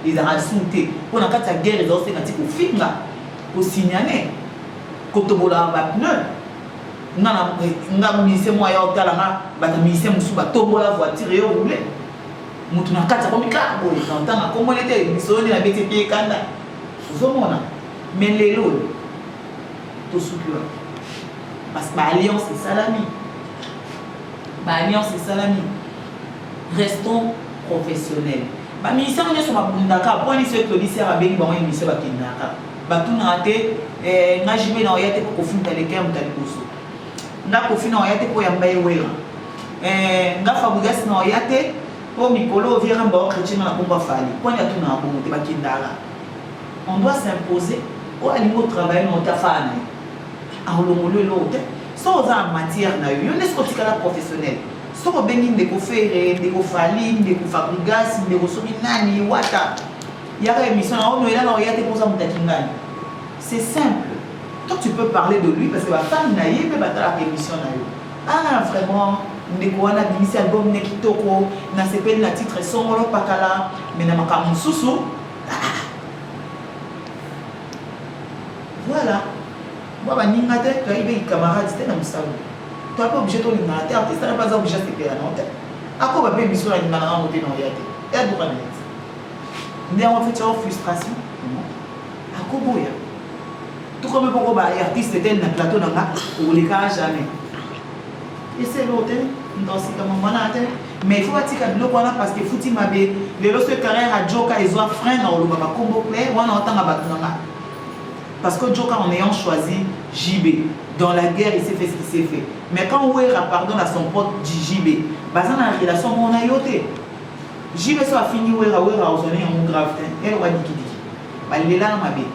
ils ont insulté. Pour la guerre, ils ont fait un film là, pour signaler. Quand on a un pneu, on a un ministère moyen au talama, un ministère moussou, la voiture et au roulé. Nous avons un comme cargo, on a comment il était, ils sont les BTP Kanda. Mais les lots, tout souple. Parce que l'alliance, c'est salami. Alliance et salami. Restons professionnels. Bah ministère on est sur ma bundaka pour aller sur le lycée à Beni bon ministère ba kinaka. Ba tout na raté nga jibé na oyate pour kofinta les kers mutali koso. Nga kofina oyate pour yamba yewela. Nga fabugas na oyate pour mikolo vira mba chrétien na komba fali. Pour ya tout na bon te ba kindala. On doit s'imposer au alimo travail na otafana. A olomolo l'autre. Sans en matière na yo, on est ce que professionnel. So ko bengi ndeko fere, ndeko fali, ndeko fabrigas, ndeko sominani, wata. Y'a émission on est là na oyate pour ça mutakingani. C'est simple. Toi tu peux parler de lui parce que la femme na yé mais batala émission na yo. Ah vraiment ndeko wana bimisi album ne kitoko na sepeli na titre songolo pakala mais na makamu susu. Voilà. Moi, je suis un camarade, c'était un salon. Tu n'es pas obligé de faire un artiste, tu n'es pas obligé de faire un artiste. Après, tu peux faire un artiste. Tu n'es pas obligé de faire une frustration. Tout comme pour les artistes, c'était un plateau dans le plateau, on ne les jamais. Et c'est l'autre, dans ce moment-là, mais il faut pas dire que parce que fouti mabe les lorsque carrière à Joka ils ont frein dans le baba combo clair on entend abatanga parce que Joka en ayant choisi JB dans la guerre il s'est fait ce qui s'est fait mais quand Ouera pardonne à son pote JB basant la relation on a yoté JB ça a fini Ouera aux années en grave elle va dire qui bah il est là mabe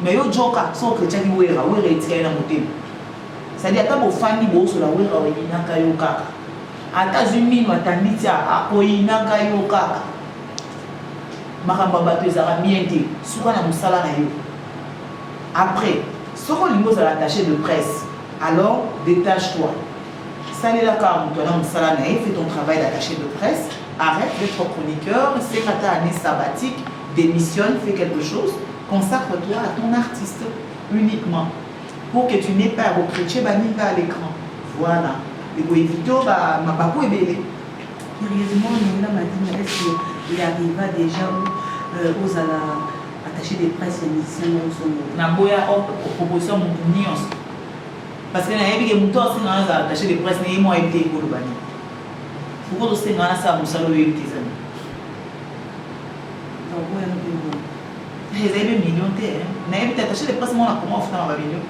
mais yo Joka son chrétien Ouera est tiré dans moté c'est-à-dire que quand fani bo sur la Ouera il n'a qu'à yoka Atazumi matanditi akoyinaka yo kaka makamba bato ezala miente suka na musala na yo après soko lingo za attaché de presse alors détache-toi salela ka muto na musala na fais ton travail d'attaché de presse arrête d'être chroniqueur c'est ta année sabbatique démissionne fais quelque chose consacre-toi à ton artiste uniquement pour que tu n'aies pas à reprocher baninga à l'écran voilà. Et pour éviter ma papo est belle. Curieusement, Nina Madina, est-ce qu'il arriva déjà aux attachés de presse et musiciens dans son monde? Na boya proposition mon nuance. Parce que na yebi ke muto asinga za attaché de presse ne mo été ko lobani. Pourquoi to singa na sa musalo yebiti zani? Donc boya no bingo. Ezebe million te. Na yebi attaché de presse mo na comment faire ma million.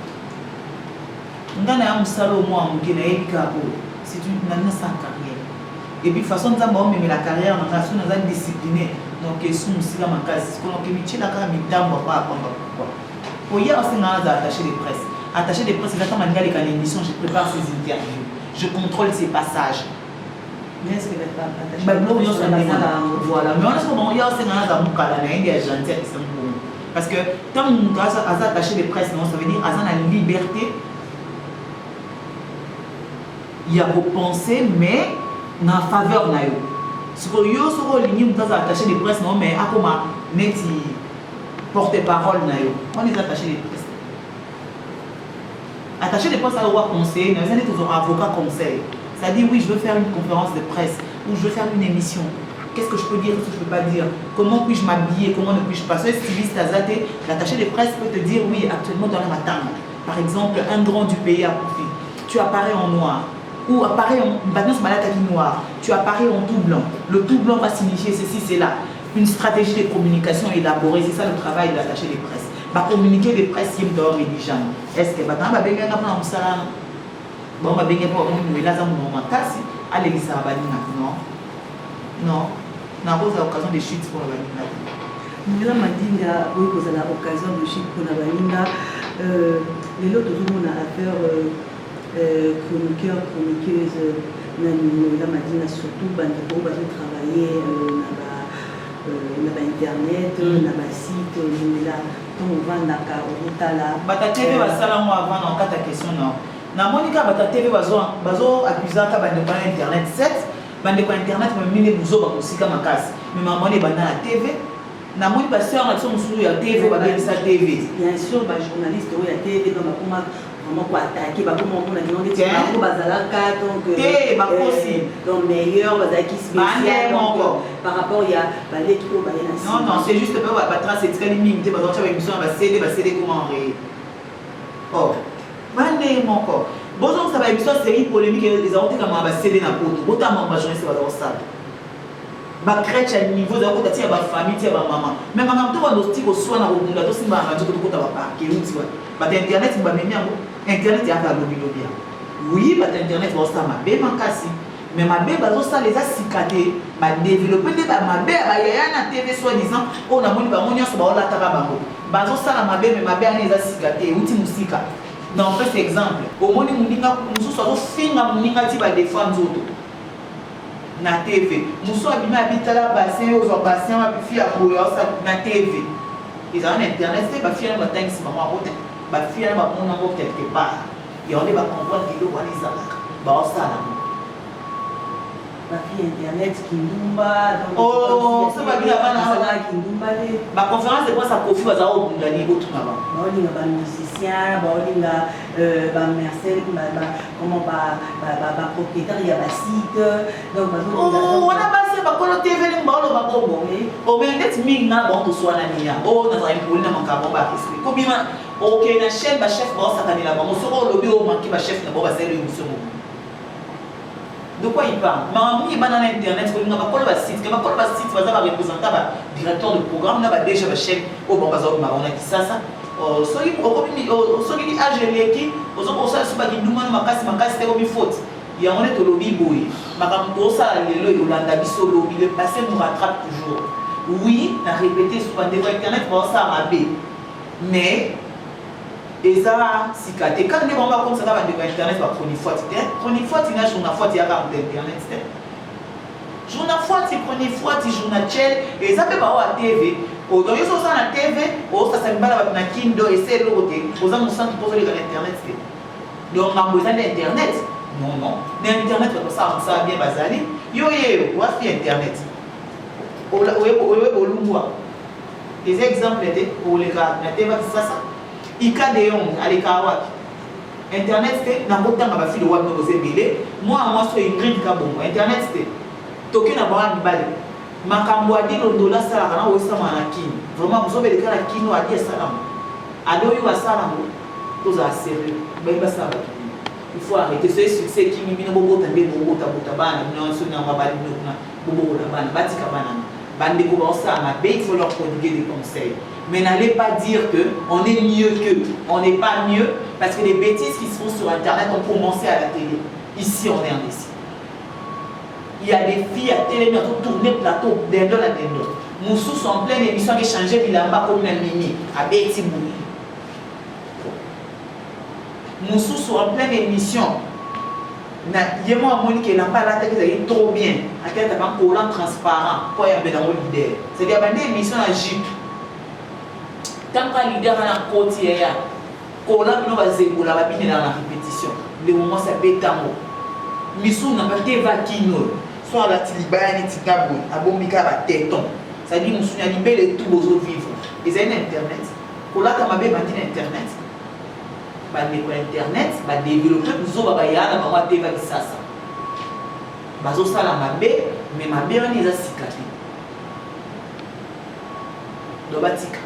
Ngana ya musalo mo amuke na yebika ko. C'est une nana sans carrière. Et puis façon de savoir même la carrière na façon na discipliné. Donc sous musila makasi ko que michi na ka mitambo pa pa. Pour hier aussi na attaché de presse. Attaché de presse quand on regarde les émissions, je prépare ses interviews. Je contrôle ses passages. Mais est-ce que vous pas attaché? Voilà, mais on a ce moment il y a aussi na za mukala na indi agent parce que tant on a attaché de presse non ça veut dire azan la liberté. Il y a pour penser, mais en faveur de yo. Si vous avez une attaché de presse, non, mais à comment neti porte-parole na yo. On est attaché de presse. Attaché de presse, ça doit conseiller, mais vous êtes toujours avocat conseil. Ça dit oui, je veux faire une conférence de presse ou je veux faire une émission. Qu'est-ce que je peux dire, qu'est-ce que je ne peux pas dire? Comment puis-je m'habiller, comment ne puis-je pas? Ce styliste Azate, l'attaché de presse peut te dire oui, actuellement dans la matin. Par exemple, un grand du pays a profit. Tu apparais en noir. Ou apparaît en noir, tu apparais en tout blanc. Le tout blanc va signifier ceci, c'est là. Une stratégie de communication élaborée, c'est ça le travail de l'attaché des presses. Va communiquer des presses qui sont rédigeants. Est-ce que va bien bon, va bien pour nous, là, à l'église, non, non, on a l'occasion de chute pour la baninga. Nous avons dit que c'est l'occasion de chute pour la baninga. Les autres, tout le monde a affaire. Chroniqueurs, chroniqueuses, surtout bandeko bazo travailler na internet, na site, là on vend na carotala. Bata TV basala mo avant na kata question non. Na monika bata TV bazo accuser ka bandeko na internet 7 bandeko internet mine buzo ba musika makasi. Mais maman ne bana na TV. Na moni ba sœur na tso musulu ya TV ba bensa TV. Bien sûr ba journaliste o ya TV dans ma comment quoi attaquer bah comment on a demandé tu vas au bazalaka donc donc meilleur bazaki spécial par rapport il y a balé qui au balé non non c'est juste pas trace c'est très limité parce que tu as une émission va céder comment oh balé mon corps bon donc ça va émission série polémique les autres comme va céder na poto autant ma journée c'est va ça ba crèche à niveau de côté ya ba famille ya ba maman mais maman to ndo stiko soit na robunda to simba na joko to kota ba parquer ou tiwa ba internet ba memi yango internet ya ka lobby oui ba internet va ça ma be mankasi mais ma be ba zo ça les a cicaté ba développer de ba ma be ba ya na TV soi disant on a moni ba moni so ba ola ta ba bango ba zo ça la ma be mais ma be ani za cicaté outi musika dans cet exemple au moni muninga musu so finga muninga ti ba défendre auto na TV. Muso abima habitala bassin aux bassin ma fille à na TV. Ils ont internet c'est ba fille na batang si maman rote. Ba fille na ba mona ngo quelque part. Et on va comprendre que le wali zalaka. Ba osala. Ba fille internet qui ndumba donc oh ça va bien bana qui ndumba le ba conférence de presse à Kofi baza o bundani botu na ba. Ba olinga ba musicien, ba olinga ba Marcel comment ba propriétaire ya ba site donc ba on a passé ba kono TV ni mbalo ba bongo o mais net minga ba to swana ni ya o na za impoli na makabo ba esprit ko bima OK na chef ba chef ba sa kanila ba mo soko lobi o manki ba chef na ba sele émission De quoi il parle? Mais il y a internet, il y a pas de site, il y a pas de site, il y a représentant, directeur de programme, il y a déjà un chef, oh bon, on a dit ça. Soki qui a géré qui, aux autres ça c'est pas qui nous manque ma casse c'était comme faute. Il y a on est au lobby boy. Ma comme ça le Yolanda biso lobby le passé nous rattrape toujours. Oui, on a répété sur internet pour ça à B. Mais et ça si quand on va comme ça va devant internet va prendre faute. Prendre faute il y a journal faute il y a internet c'était. Journal faute il prend faute il journal chel et ça peut pas à TV. Donc, ils sont sur la TV, ça s'appelle la Kindo et c'est l'autre. Aux gens qui posent l'internet. Donc, on a besoin d'internet. Non. L'internet, ça bien basé. Yo, on va faire internet. Des exemples étaient pour les gars. La TV, c'est ça. Il y a des gens à l'écart. Internet, c'est un peu de temps à la fille de Wab nous ébélé. Moi, je suis une grille de Internet, c'est token à boire une balle. Makambo adi londola sala kana osama na kini vraiment vous avez la kini adi salam ado yo salam tous à sérieux ba ça il faut arrêter ce succès qui mimi no bobo tambe bobo tabana non so na mabali no na bobo la bana batika bana bande ko ba ça ma il faut leur prodiguer des conseils mais n'allez pas dire que on est mieux que on n'est pas mieux parce que les bêtises qui se font sur internet ont commencé à la télé ici on est en ici. Il y a des filles à télé qui ont tourné plateau d'Endo à Dendo. Moussous sont en pleine émission qui changeait Bilamba comme un mini à Betty Bouli. Moussous sont en pleine émission. Il y a moi Monique qui n'a pas la tête qui est trop bien. À quel temps un collant transparent pour y avoir dans le leader. C'est-à-dire une émission à Jeep. Tant qu'un leader à la côte il y a collant qui nous va zéboula va bien dans la répétition. Le moment c'est bétamo. Missou n'a pas été vaquino. Soit la tilibane et titabou, à bombika la téton. Ça dit, nous sommes libérés de tous vos vivre. Ils ont internet. Pour là, quand on a internet, internet, développer nous avons bayana, on va développer ça. Bazo ça la mabé, mais mabé on les a cicatrés. Do batika.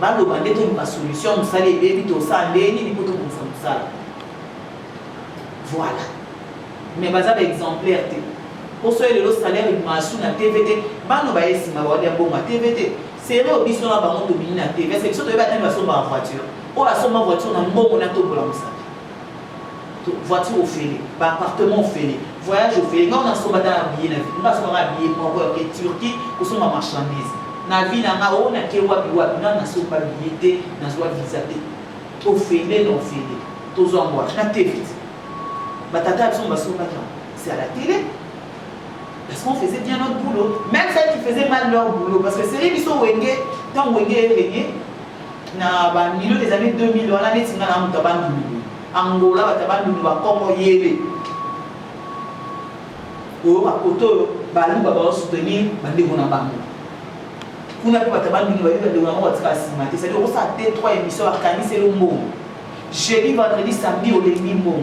Bado bandé to une solution, nous salé baby to ça ndeni ni poto comme ça. Voilà. Mais baza exemplaire té. Pour ceux le salaire il m'a sous na TVT, ba no ba esi ma ba bon ma TVT. C'est vrai au biso na ba monto bini na TV, c'est que so to ba tani ba so ba voiture. O a so ma voiture na mbongo na to bola musa. Voiture au félé, ba appartement au félé, voyage au félé. On a so ba dans billet na vie, on a so ba billet mo ko ke Turquie ko so ma marchandise. Na vie na nga o na ke wapi na so ba billet té, na so visa té. Au félé non félé. To zo moi na TVT. Batata sont c'est à la télé. Parce qu'on faisait bien notre boulot. Même celles qui faisaient mal leur boulot. Parce que c'est eux qui sont Wenge, tant Wenge est régné, dans le milieu des années 2000, on a dit que nous avons Angola, nous avons Congo Yébe. Au Rakoto, Balou va soutenir Bandego Nambango. Vous n'avez pas de c'est-à-dire qu'on a 3 émissions à Kani, c'est le mot. Jeudi, vendredi, samedi, au Lémi Momo.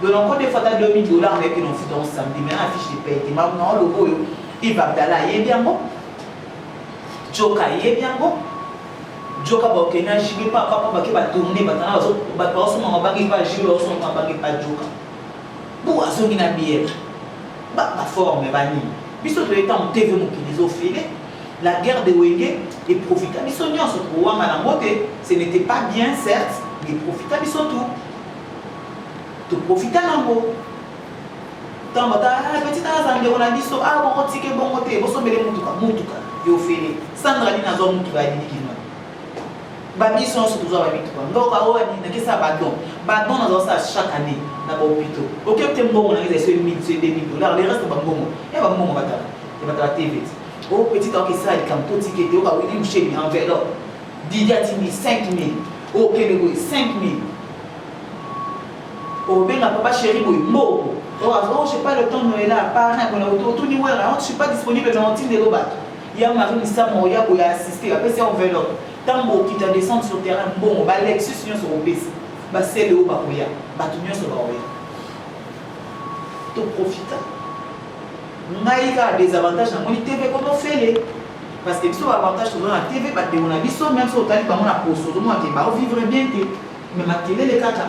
De l'encore des fois, $2000 avec une enfant dans samedi, mais un fiche de paye. Maintenant, le beau, il va il est bien bon. Joka, il est bien bon. Joka, il n'a pas tourner, il va Joka. Pour assurer une bière. La forme, puisque tout le temps, on TV, on fait la guerre de Wenge est profitable. Ils sont mis en se trouvant à la montée. Ce n'était pas bien, certes, mais profitable, ils sont tout. Tu profites en gros. Tant que petit ensemble, on a dit so ah bon ticket bon côté, bon sommet les mutuka, yo fait. Sandra dit na zone mutuka dit qu'il babi sont sur toujours avec toi. Donc à ouais dit que ça badon. Badon dans ça chaque année na ba hôpital. OK tu bon on a des $1000, $2000, les restes ba bon. Et ba bon batala. Et batala TV. Oh petit temps que ça il comme tout ticket, on va lui chez lui enveloppe. Didier Timi 5000. OK les 5000. Oh ben papa chéri boy mo oh j'ai pas le temps de là pas rien qu'on a autour ni ouais je suis pas disponible dans l'antine de l'obat il y a Marie Nissa Moya pour assister après c'est enveloppe tant bon qui t'a descendre sur le terrain bon ba Lexus sur OBC ba c'est le oba koya ba tunyo sur ba oya to profita naïka des avantages dans mon TV comme on fait les parce que sur avantage sur la TV ba de on a biso même sur tali ba on a posto moi qui ba vivre bien mais ma télé les kata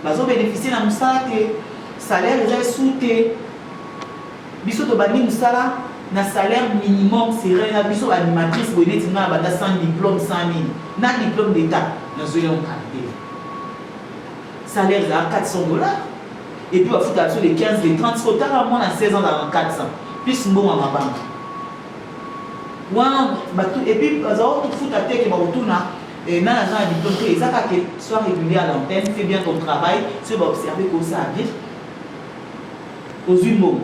bazo bénéficier na musate salaire est sous-té. Biso to bandi musala na salaire minimum serait na biso animatrice bonne tinga banda sans diplôme 100 000 na diplôme d'état na zoyo qualité. Salaire à $400 et puis on fout sur les 15 les 30 faut tard à moins à 16 ans dans 400 plus bon à ma banque. Et puis tout fout à terre qui va retourner et dans la diplôme que ça soit régulier à l'antenne, fais bien ton travail, tu vas observer comme ça à dire aux humains.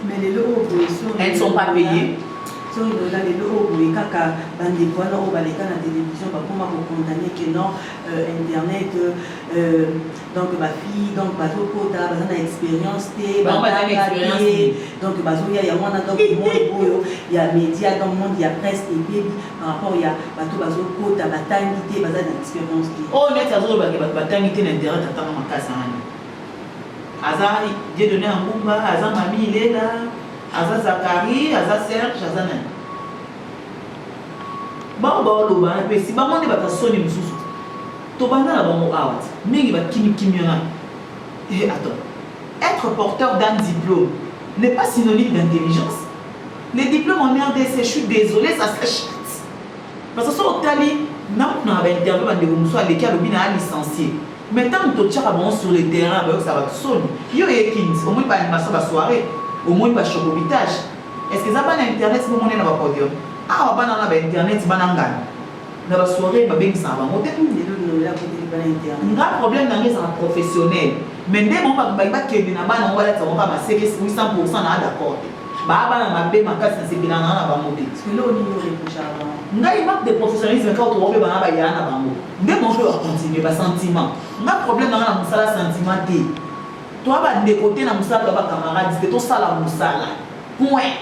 Mais les lots elles ne sont pas payées. Les lots les caca dans des points là où les cas la télévision pas comment vous condamner que non internet donc ma fille donc bateau quota bazana expérience t donc bateau il y a moi donc monde il y a médias dans le monde il y a presse et puis par rapport il y a bateau quota batangité bazana expérience t oh net azo batangité n'intérêt tata ma casa Aza Dieu donné un Bumba, Aza Mami il est là, Aza Zakari, Aza Serge, Aza Nan. Bon, mais si maman n'est pas sonné mususu, Tobana la bon out, mais il va kimi. Et attends, être porteur d'un diplôme n'est pas synonyme d'intelligence. Les diplômes en RDC, je suis désolé, ça s'achète. Parce que ça, au Tali, n'a pas interview de soit lesquels le bina licencié. Mais tant que tu as sur le terrain, ça va sonner. Il y a des kings, au moins pas animation de soirée, au moins pas chocobitage. Est-ce que ça va sur internet si vous avez un podium? Ah, on va sur internet, on va dans la soirée, on va bien ça. Il y a un problème dans les professionnels. Mais dès qu'on va faire des choses, on va faire 800% d'accord. Bah, ma paix, ma casse, c'est bien dans la bande. Parce que là, on y a des professionnalisme quand on va faire des choses. Dès qu'on veut continuer, le sentiment. On a un problème dans la moussala sentiment. Toi, tu vas côté dans la moussala, tu vas camarade, tu vas faire la moussala. Point.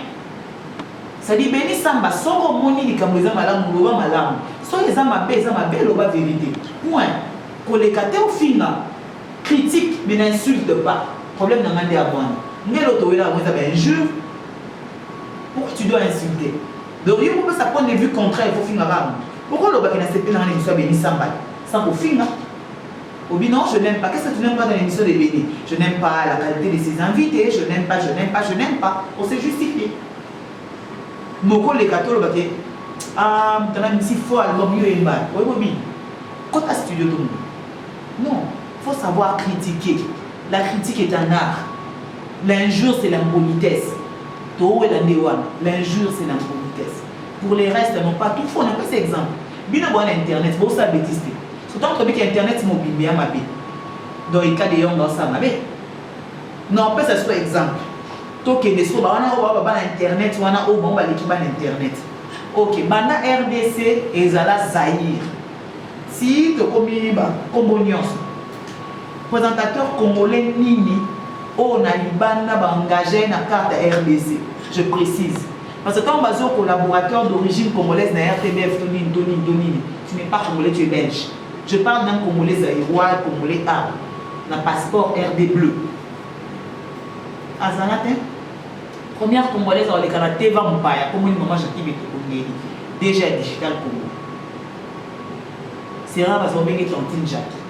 Ça dit, béni samba, soko moni ni kamweza malamu, loba malamu. So les amba be, loba vérité. Point. Kolekate au finga. Critique, mais n'insulte pas. Problème dans la abonne. Ngelo to wela mweza ben injure. Pourquoi tu dois insulter? Donc, il faut que ça prenne des vues contraires, il faut finir là. Pourquoi le bac n'a pas dans l'émission de Béni Samba? Sans pour finir. Ou bien non, je n'aime pas. Qu'est-ce que tu n'aimes pas dans l'émission de Béni? Je n'aime pas la qualité de ses invités, je n'aime pas. On s'est justifié. Moko les cathos, le bac ah, tu as mis si fort, album, mieux et mal. Oui, oui, quand tu as studio tout le monde. Non, il faut savoir critiquer. La critique est un art. L'injure, c'est l'impolitesse. L'injure, c'est l'impolitesse. Pour les restes, non pas tout. Il faut un peu cet exemple. Bien bon internet, vous savez bêtise. Surtout que internet mobile, bien ma vie. Dans le cas de Young dans ça, ma vie. Non, pas ça soit exemple. Donc, il y a des choses, on a internet, on a l'équipe internet. Ok, banda RDC et Zala Zahir. Si tu as présentateur congolais Nini, on a engagé la carte RDC. Je précise. Parce que quand on va dire collaborateur d'origine congolaise dans RTBF, tu n'es pas congolais, tu es belge. Je parle d'un congolais zaïrois, congolais A, un passeport RD bleu. Azanatin, première congolaise dans les Canada, Teva Mpaya, comme une maman Jackie Betokongeli, déjà digital Congo. C'est rare parce qu'on a Tantine Jackie.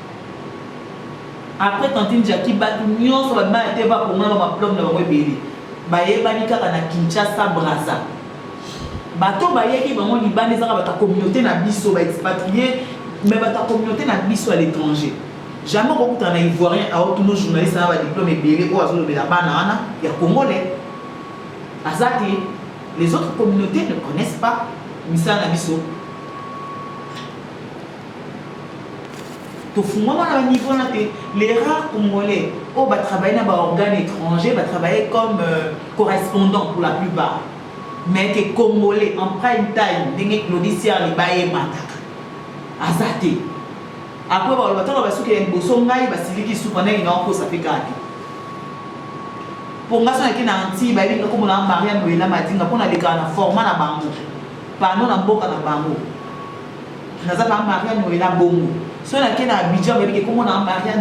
Après Tantine Jackie, Batunion, ça va être Teva pour moi, ma plombe dans le bébé. Baye banika na Kinshasa Brazza. Bato baye ki bango libane za ba ta communauté na biso ba expatrié mais ba ta communauté na biso à l'étranger. Jamais on a ivoirien à tous nos journalistes na ba diplôme belé ko azo la banana ya congolais. Azati les autres communautés ne connaissent pas misa na biso. Niveau les rares Congolais oh, travailler dans un organe étranger, travailler comme correspondant pour la plupart. Mais que Congolais en prime time, des Claudicia, les bails mataka. Azate. Après, on va voir qu'il y a un bosso, il va se dire qu'il y a un peu ça fait gagner. Pour moi, il y a un anti, il y a un mariage, il y a un madinga, pour la déclaration format na bango. Pas non na boka na bango. Naza pas mariage, il y a un bongo. Si on a un Abidjan, il y a un mariage,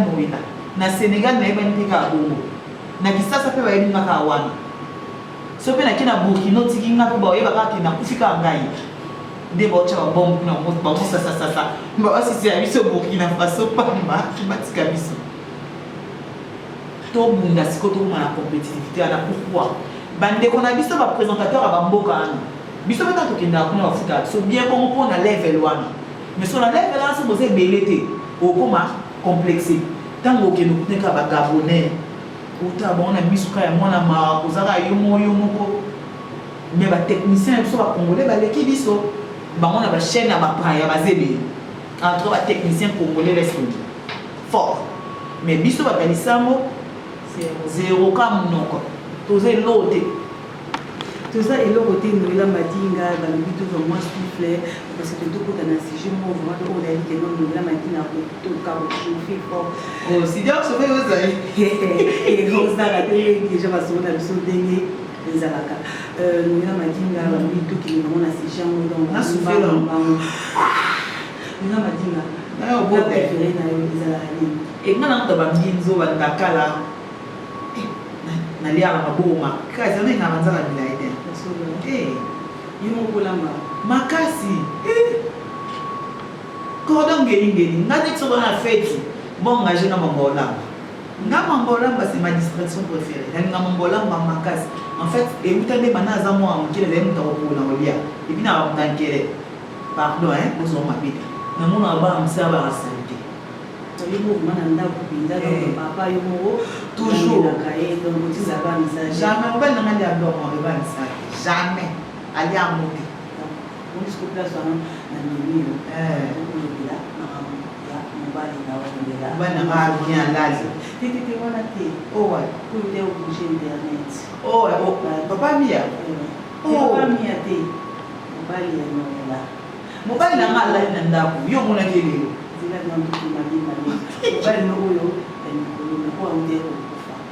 na Sénégal, il y a un bongo. Na Kisasa, il y a un mariage. Si on a un Burkina, il y a un mariage, il y a un mariage. Des bottes à bombe, ça. Mais si c'est à Burkina Faso, pas mal, tu m'as dit. to bunda siko to na compétitivité ana pourquoi bande qu'on a biso ba présentateur à bamboka ana biso beta to kenda kuna futa so bien comme pour na level wana mais sur la level là c'est posé belete au comment complexé tango ke nous neka ba gabonais uta bona misuka ya mwana ma kozaka yomo ko mais ba technicien so ba congolais ba leki biso ba on a ba chaîne ya ba praya ba zebe entre ba technicien congolais reste fort mais biso ba kanisango zéro comme non quoi toze loté tout ça et l'autre côté nous la madinga dans le but de vraiment souffler parce que tout côté dans ces jours vraiment on a dit que nous la madinga tout cas chauffer fort oh si dire se fait aux aïe et on s'est raté déjà parce qu'on a besoin d'aimer les alaka nous la madinga dans le but qui nous on a ces gens donc on a souffert là nous la madinga na au beau préféré na les alaka et quand on t'a binzo ba takala na lia la maboma kazi na ina manzala bila ide yumo kulamba makasi cordon ngeli ngati tsoko na fête bon ngaje na mambola c'est ma distraction préférée na mambola makasi en fait et utande bana za mo amkile le mta ko na olia et puis na mtankele pardon bozo mabite na mona ba amsa ba santé toujours jamais on va n'a pas d'abord on va jamais aller à monter on discute là sur un niveau bien là oh ouais oh ouais papa mia mobali na ngala na ndako yo mona kelelo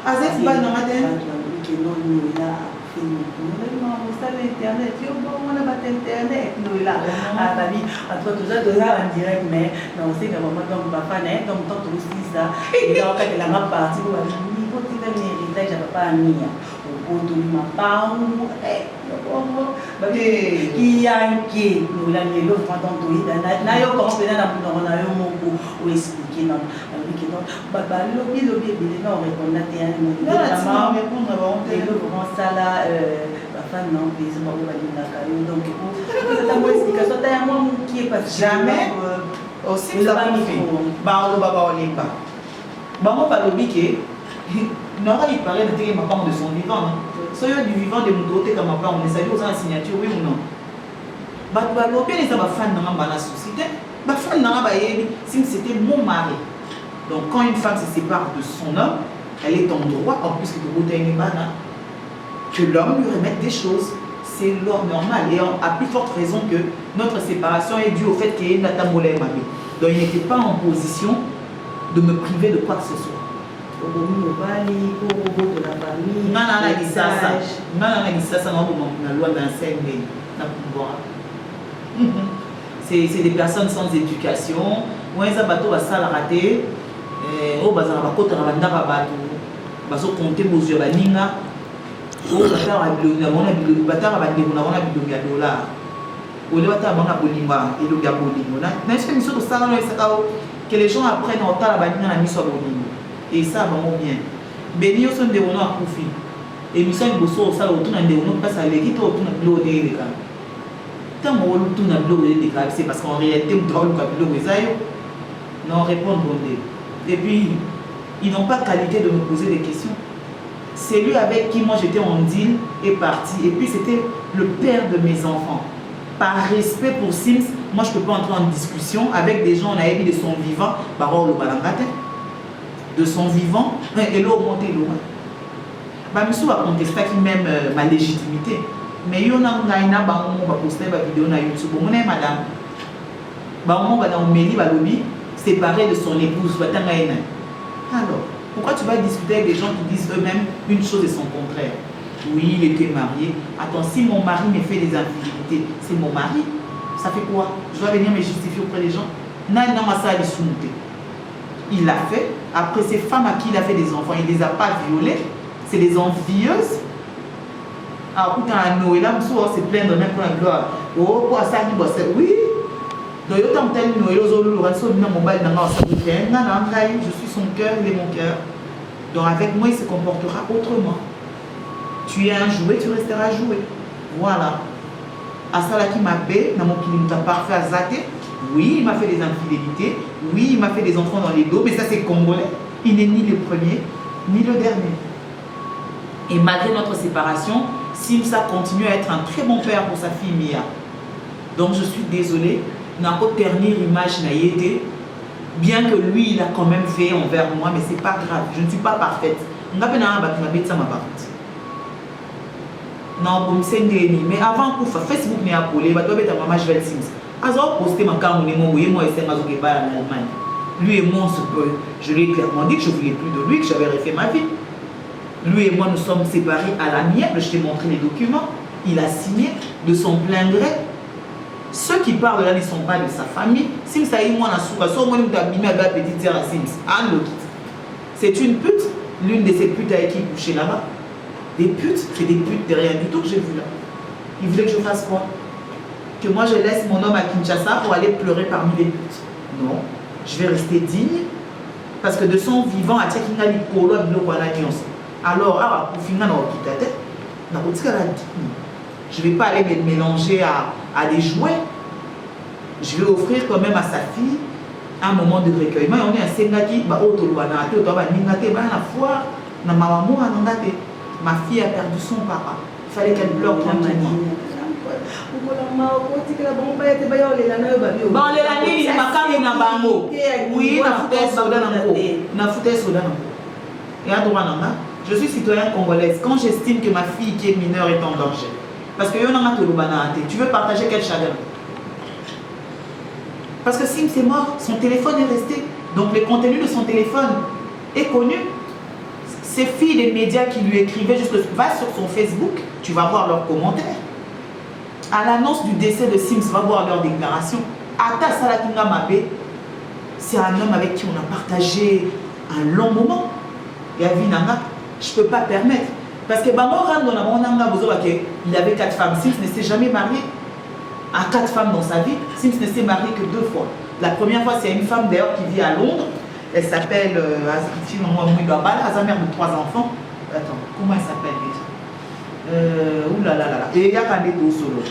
azef bal na matin internet yo bon on a internet nous là ah babi à toi tout ça en direct mais non c'est que maman donc papa né donc tant tout ça et donc quand la ma partie pour niveau de l'héritage papa mia au bout de ma part qui a qui nous la mielo pendant tout na yo comprendre na yo mongo ou expliquer non qui non baba lobi bien non répondre à tes maman répondre et le grand ça là la femme non des mots va dire la caillou donc c'est ta explication t'as moi qui est pas jamais aussi ça va fait ba o baba o limba ba mo ba lobi que non il paraît de ma part de son vivant soyo du vivant de mudote comme papa on essaye aux signature oui ou non ba lobi les ba fan na ba na société ba fan na ba yebi si c'était mon mari. Donc quand une femme se sépare de son homme, elle est en droit, en plus que l'homme lui remette des choses. C'est l'ordre normal. Et à plus forte raison que notre séparation est due au fait qu'il y ait une atamolée. Donc il n'était pas en position de me priver de quoi que ce soit. C'est des personnes sans éducation. Ou un bateau va ça la rater. Oh bazana bakota na bandaka bato baso compter bozio baninga oh batara bilonga mona bilonga batara bandeko na mona bilonga dollar ole batara bana bolimba et le gabolingo na est-ce que miso to sala no esaka que les gens apprennent en temps la baninga na miso bolingo et ça vraiment bien beni yo son de wono akufi et miso ni boso sala otuna de wono pasa leki to otuna bilo de leka tango wolu tuna bilo de leka c'est parce qu'en réalité on doit le capilo ezayo non répondre bonde. Et puis, ils n'ont pas qualité de me poser des questions. C'est lui avec qui moi j'étais en deal est parti. Et puis c'était le père de mes enfants. Par respect pour Sims, moi je ne peux pas entrer en discussion avec des gens, on a émis de son vivant, parole au balangate, de son vivant, et l'eau monté l'eau. Monsieur va contester qui même ma légitimité. Mais il y a un poster une vidéo sur YouTube. Mon madame, séparé de son épouse. Alors, pourquoi tu vas discuter avec des gens qui disent eux-mêmes une chose et son contraire? Oui, il était marié. Attends, si mon mari me fait des infidélités, c'est mon mari. Ça fait quoi? Je dois venir me justifier auprès des gens? Non, il l'a fait. Après, ces femmes à qui il a fait des enfants, il ne les a pas violées. C'est des envieuses. Alors, quand on a Noël, on se plaindre même pour la gloire. Oh, pour ça, oui. Donc, je suis son cœur, il est mon cœur. Donc avec moi, il se comportera autrement. Tu es un jouet, tu resteras jouet. Voilà. Asala qui m'a fait, dans mon kilimta parfait à Zate, oui, il m'a fait des infidélités, oui, il m'a fait des enfants dans les dos, mais ça c'est congolais. Il n'est ni le premier, ni le dernier. Et malgré notre séparation, Simsa continue à être un très bon père pour sa fille Mia. Donc je suis désolée, n'a pas ternir image naïté, bien que lui il a quand même fait envers moi, mais c'est pas grave, je ne suis pas parfaite. Non, mais avant que Facebook n'est appelé, maman je vais le Sims. Alors posté ma carte, moi et en Allemagne. Lui et moi, je lui ai clairement dit que je voulais plus de lui, que j'avais refait ma vie. Lui et moi nous sommes séparés à l'amiable, je t'ai montré les documents. Il a signé de son plein gré. Ceux qui parlent là ne sont pas de sa famille. Sims a eu moi la souka, soit moi nous abîmé à la petite sœur à Sims. C'est une pute, l'une de ces putes avec qui il couchait là-bas. Des putes, c'est des putes de rien du tout que j'ai vu là. Il voulait que je fasse quoi? Que moi je laisse mon homme à Kinshasa pour aller pleurer parmi les putes. Non, je vais rester digne. Parce que de son vivant, à Tchakinga, il polo, alors, pour finir, je ne vais pas aller me mélanger à des jouets. Je vais offrir quand même à sa fille un moment de recueillement. On est à Sengaki, ma fille a perdu son papa. Il fallait qu'elle pleure tranquillement. Je suis citoyenne congolaise. Quand j'estime que ma fille qui est mineure est en danger, parce que tu veux partager quel chagrin? Parce que Sims est mort, son téléphone est resté. Donc le contenu de son téléphone est connu. Ces filles des médias qui lui écrivaient, va sur son Facebook, tu vas voir leurs commentaires. À l'annonce du décès de Sims, va voir leurs déclarations. Ata Salakinga Mabé, c'est un homme avec qui on a partagé un long moment. Et à Vinanga, je ne peux pas permettre. Parce que il avait 4 femmes. Sims ne s'est jamais marié à 4 femmes dans sa vie. Sims ne s'est marié que 2 fois. La première fois, c'est une femme d'ailleurs qui vit à Londres. Elle s'appelle elle a mère de 3 enfants. Attends, comment elle s'appelle déjà? Oulala. Et il y a quand même des solo.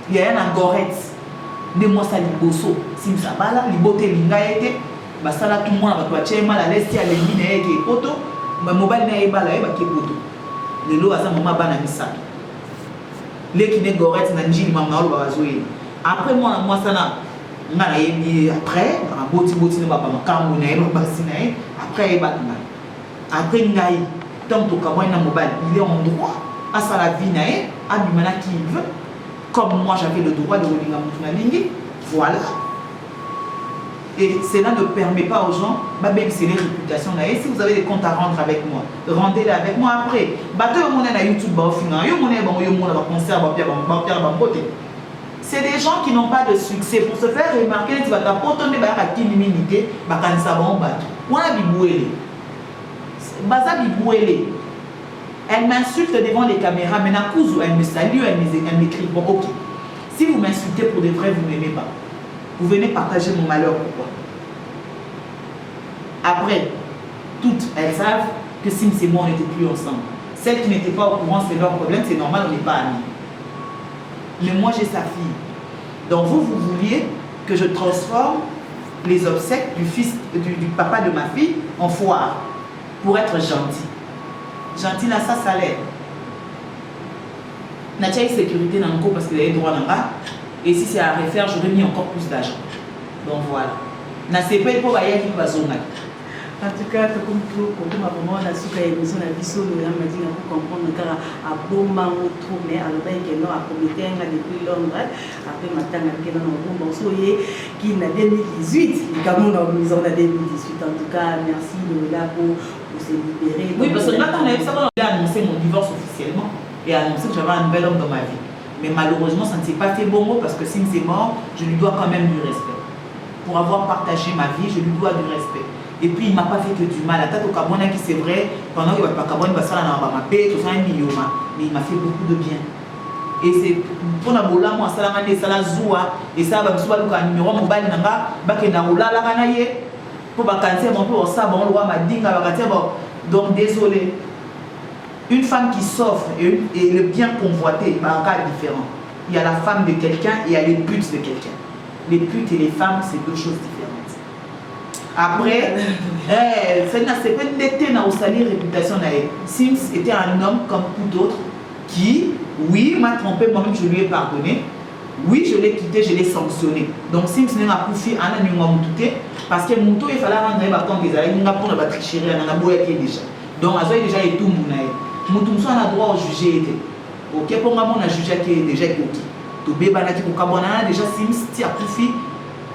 Il y a un agorette. De moi, ça liboso. Simsa bala, libote lingaete. Basala tout le monde va tuer mal à l'est, il y a les mines qui est poto. Mais mobile n'est pas là, il est poto. Le lot à sa maman bana misa. Les qui n'est gorette, nanji, maman, on va jouer. Après moi, ça n'a. Après, après il est en droit à sa vie, à Bimana qui veut, comme moi j'avais le droit de revenir. Voilà. Et cela ne permet pas aux gens, même si les réputations, si vous avez des comptes à rendre avec moi, rendez-les avec moi après. C'est des gens qui n'ont pas de succès. Pour se faire remarquer, tu vas t'apporter à qui l'immunité, elle m'insulte devant les caméras, mais elle me salue, elle m'écrit. Bon, ok. Si vous m'insultez pour de vrai, vous ne m'aimez pas. Vous venez partager mon malheur, pourquoi? Après, toutes, elles savent que Sims et moi, on n'était plus ensemble. Celles qui n'étaient pas au courant, c'est leur problème, c'est normal, on n'est pas amis. Mais moi, j'ai sa fille. Donc vous vouliez que je transforme les obsèques du papa de ma fille en foire pour être gentil. Gentil, là, ça salaire. N'a pas eu sécurité dans le coup parce qu'il avait droit là-bas. Et si c'est à refaire, j'aurais mis encore plus d'argent. Donc voilà. N'a pas eu pour aller qui va zoner. En tout cas, comme tout, quand on a émission la vie solo, on m'a dit pour comprendre car à bon moment trop, mais alors ben que non à commettre un depuis Londres après matin que non bon soyez qui n'a 2018, quand on a mis en 2018. En tout cas, merci de là pour se libérer. Oui, parce que là quand on a annoncé mon divorce officiellement et annoncé que j'avais un bel homme dans ma vie. Mais malheureusement, ça ne s'est pas fait bon parce que Sims est mort, je lui dois quand même du respect. Pour avoir partagé ma vie, je lui dois du respect. Et puis il ne m'a pas fait que du mal. À au Cabona qui c'est vrai, pendant qu'il va pas Cabona, il va faire ma paix, tout ça, mais il m'a fait beaucoup de bien. Et c'est pour la bola, moi, ça l'a zoua, et ça va me souhaiter un numéro mobile, Pour vacances, bon, pour ça, bon, loi m'a dit, donc désolé. Une femme qui s'offre et le bien convoité, un cas différent. Il y a la femme de quelqu'un et il y a les putes de quelqu'un. Les putes et les femmes, c'est deux choses différentes. Après, c'est pas d'été dans sa réputation. Sims était un homme comme tout d'autres qui, oui, m'a trompé, moi-même je lui ai pardonné. Oui, je l'ai quitté, je l'ai sanctionné. Donc Sims n'a pas pu faire un parce que mon tour, il fallait rendre un temps des années, il n'a pas pu tricher, il n'a pas pu déjà. Donc, il déjà tout le monde. Moutoumso a droit au jugé. Ok, pour moi, on a jugé qui est déjà coquille. Tu bébé qui est déjà Sims, tu as profité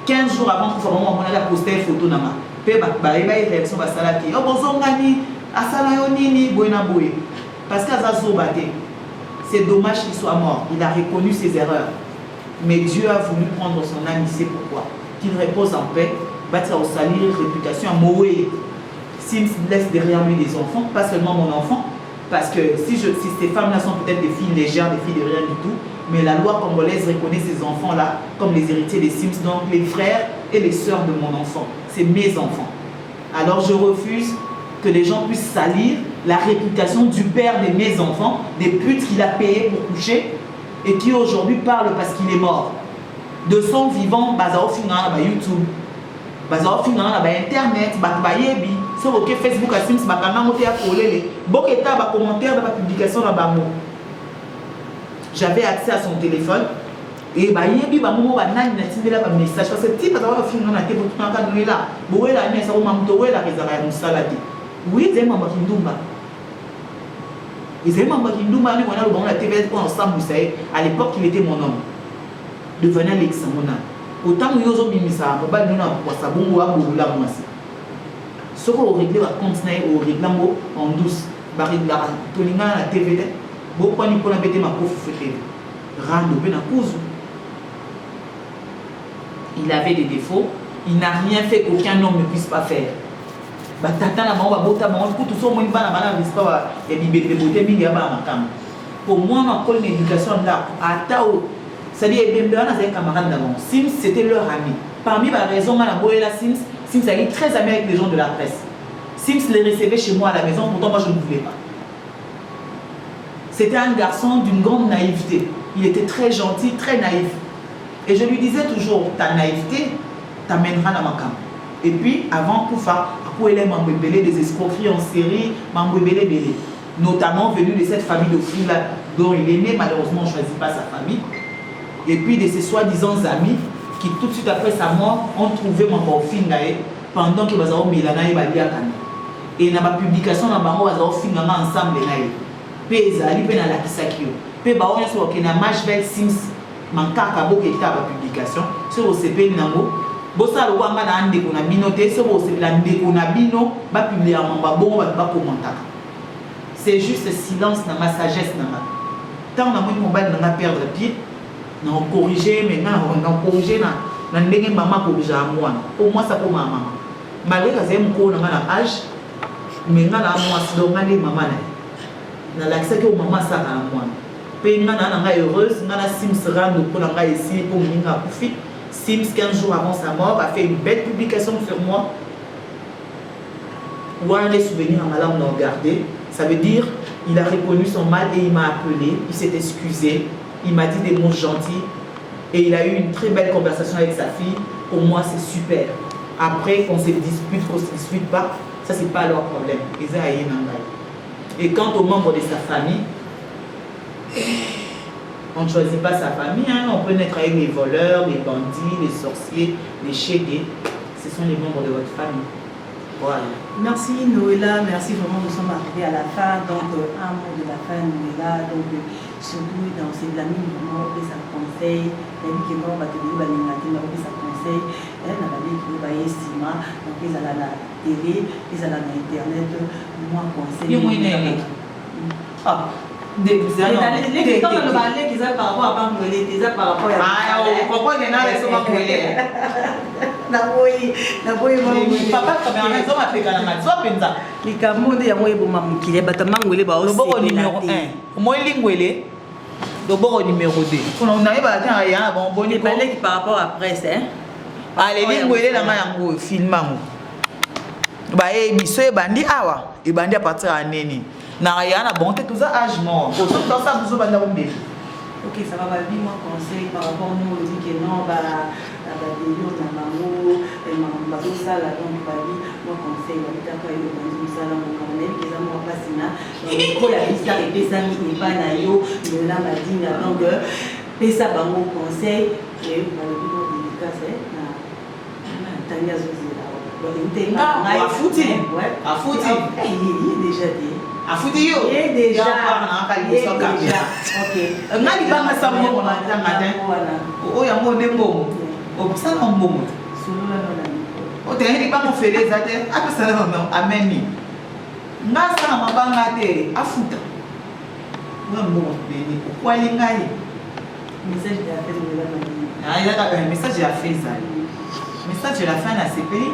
15 jours avant que on a posté une photo. Pe ba réaction ba salati. Oh bozongani asala yo nini boina boye. Parce qu'Azazo Bate, c'est dommage qu'il soit mort. Il a reconnu ses erreurs. Mais Dieu a voulu prendre son âme, il sait pourquoi. Qu'il repose en paix, bâtir au salir, réputation à Moé. Sims laisse derrière lui des enfants, pas seulement mon enfant. Parce que si ces femmes-là sont peut-être des filles légères, des filles de rien du tout, mais la loi congolaise reconnaît ces enfants-là comme les héritiers des Sims, donc les frères et les sœurs de mon enfant. C'est mes enfants. Alors je refuse que les gens puissent salir la réputation du père de mes enfants, des putes qu'il a payées pour coucher et qui aujourd'hui parle parce qu'il est mort. De son vivant, Bazao Fingana, YouTube, Bazao Fingana, Internet, Bayebi. C'est ok Facebook à Sims, bakana moté à coller beaucoup d'état ba commentaire dans la publication là bas. J'avais accès à son téléphone et ba yebi ba momo ba nani na tindela ba message parce que type ba film na te pour tanga nous là. Boé la mais ça au mamto ouais la rezara musalati. Oui, c'est maman Kindumba. Et c'est maman Kindumba ni on a le bon la TV ensemble vous savez à l'époque il était mon homme. Devenait l'examona. Autant nous yozo bimisa, on ba nous na pour ça bon wa boula moi aussi. Ce qu'on réglé va continuer au réglement en douce. Baril la tolinga la TV. Beaucoup ni pour la bête ma pauvre fête. Rando ben à cause. Il avait des défauts. Il n'a rien fait qu'aucun homme ne puisse pas faire. Batata la maman bota maman pour tout ça moi il va la maman risque pas et bibé de beauté mingi aba makam. Pour moi ma école d'éducation là à Tao. C'est-à-dire bébé on a des camarades d'avant. Sims c'était leur ami. Parmi les raisons ma la boye la Sims Sims a été très ami avec les gens de la presse. Sims les recevait chez moi à la maison, pourtant moi je ne voulais pas. C'était un garçon d'une grande naïveté. Il était très gentil, très naïf. Et je lui disais toujours, ta naïveté t'amènera dans ma camp. Et puis, avant Koufa, après il a des escroqueries en série, notamment venu de cette famille de fous là dont il est né, malheureusement on ne choisit pas sa famille. Et puis de ses soi-disant amis, qui tout de suite après sa mort ont trouvé mon film pendant que bazao milana et baliakana et na ma publication na bango bazao finga ensemble naï pesa ali pe na la kisakio pe ba onya so ke na Mashvel Sims mankaka boketa ba publication sur o CP nango bosa lo wanga na ande ko na binote so bo se la ndeko na bino ba publier mamba bon ba commenter. C'est juste silence na ma sagesse na ma tant na mo mobile na perdre pied na corriger mais na corriger na ndenge maman corriger à moi pour moi ça pour maman malgré que j'ai mon âge mais nga na moi si donc aller maman na l'accès que maman ça à moi pe nga na heureuse nga na Sims rando pour nga ici pour minga profit Sims 15 jours avant sa mort a fait une belle publication sur moi où les souvenirs en malam l'ont gardé. Ça veut dire il a reconnu son mal et il m'a appelé, il s'est excusé, il m'a dit des mots gentils et il a eu une très belle conversation avec sa fille. Pour moi c'est super. Après qu'on se dispute, qu'on ne se dispute pas, ça c'est pas leur problème. Et quant aux membres de sa famille, on ne choisit pas sa famille, hein. On peut naître avec les voleurs, les bandits, les sorciers, les chédés. Ce sont les membres de votre famille. Voilà. Merci Noëlla, merci vraiment, nous sommes arrivés à la fin, donc un mot de la fin Noëlla, donc surtout dans ces amis, vraiment, ça conseille, la vie qui est mort, ça conseille, elle n'a pas dit qu'il va y estima, donc ils allaient à la télé, ils allaient à internet, moi conseille. Des les gens ne parlent qu'ils ont par rapport à Bangolé, ils ont par rapport à pourquoi il y en a qui sont Bangolé? Papa, quand même, ils ont appelé Kanama, soit Penza. Les Camerounais, il y a moyen pour m'amouquiller, mais Mangolé va aussi. Le numéro 1. Moi, Lingwele, le bon numéro 2. On n'arrive pas à rien, bon, bon, il parlait par rapport à la presse, hein. Ah, les Lingwele, la main en film. Bah, et biso et bandi awa. Et bandi à partir à neni. Na rien à bonté tout ça âge mort. Pour ça, vous avez un bébé. Ok, ça va pas bien, moi conseil par rapport à nous, on dit que non, bah, on a maman, et ça, là, donc, bah, moi conseil, on dit après, on dit ça, là, mon camarade, qui est à moi, pas si là, il y a des stars et des amis, il pas naïo, il a ma dîme, la langue, et ça, bah, mon conseil, et bah, le but, on dit ça, c'est, Tania Zozé, là, à foutre, à foutre, il est déjà dit. à foutre yo. Il est déjà. Ok. Ngali banga sa mo matin matin. O ya mo dembo. O ça non mo. Solo la na. O te ndi ba mo fele zate. Apa ça non ameni. Nga sa mabanga te afuta. Wa mo beni. Kwa lingai. Message de la fête de la manie. Ah, il a un message à fait ça. Message de la fin à CPI.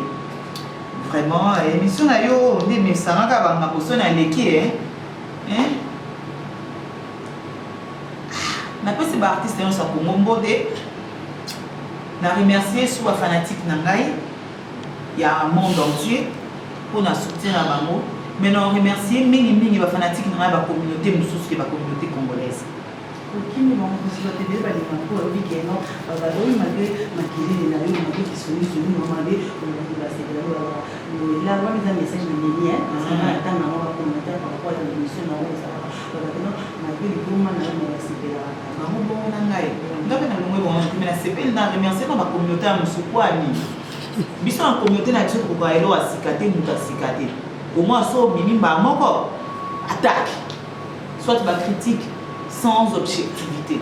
Vraiment, émission na yo, on dit mais ça n'a pas banga poso na leki hein. Na pas ces artistes on sa ko mombode. Na remercier soit fanatique na ngai. Il y a un monde entier pour na soutenir à bango. Mais non remercier mingi ba fanatique na ba communauté mususu ba communauté congolaise. Qui nous vont vous souhaiter des balises pour le week-end, malgré ma cuisine, ma qui sont nous demander la loi des messages de lien, attendre un commentaire par rapport à l'émission, malgré le gouvernement, sans objectivité.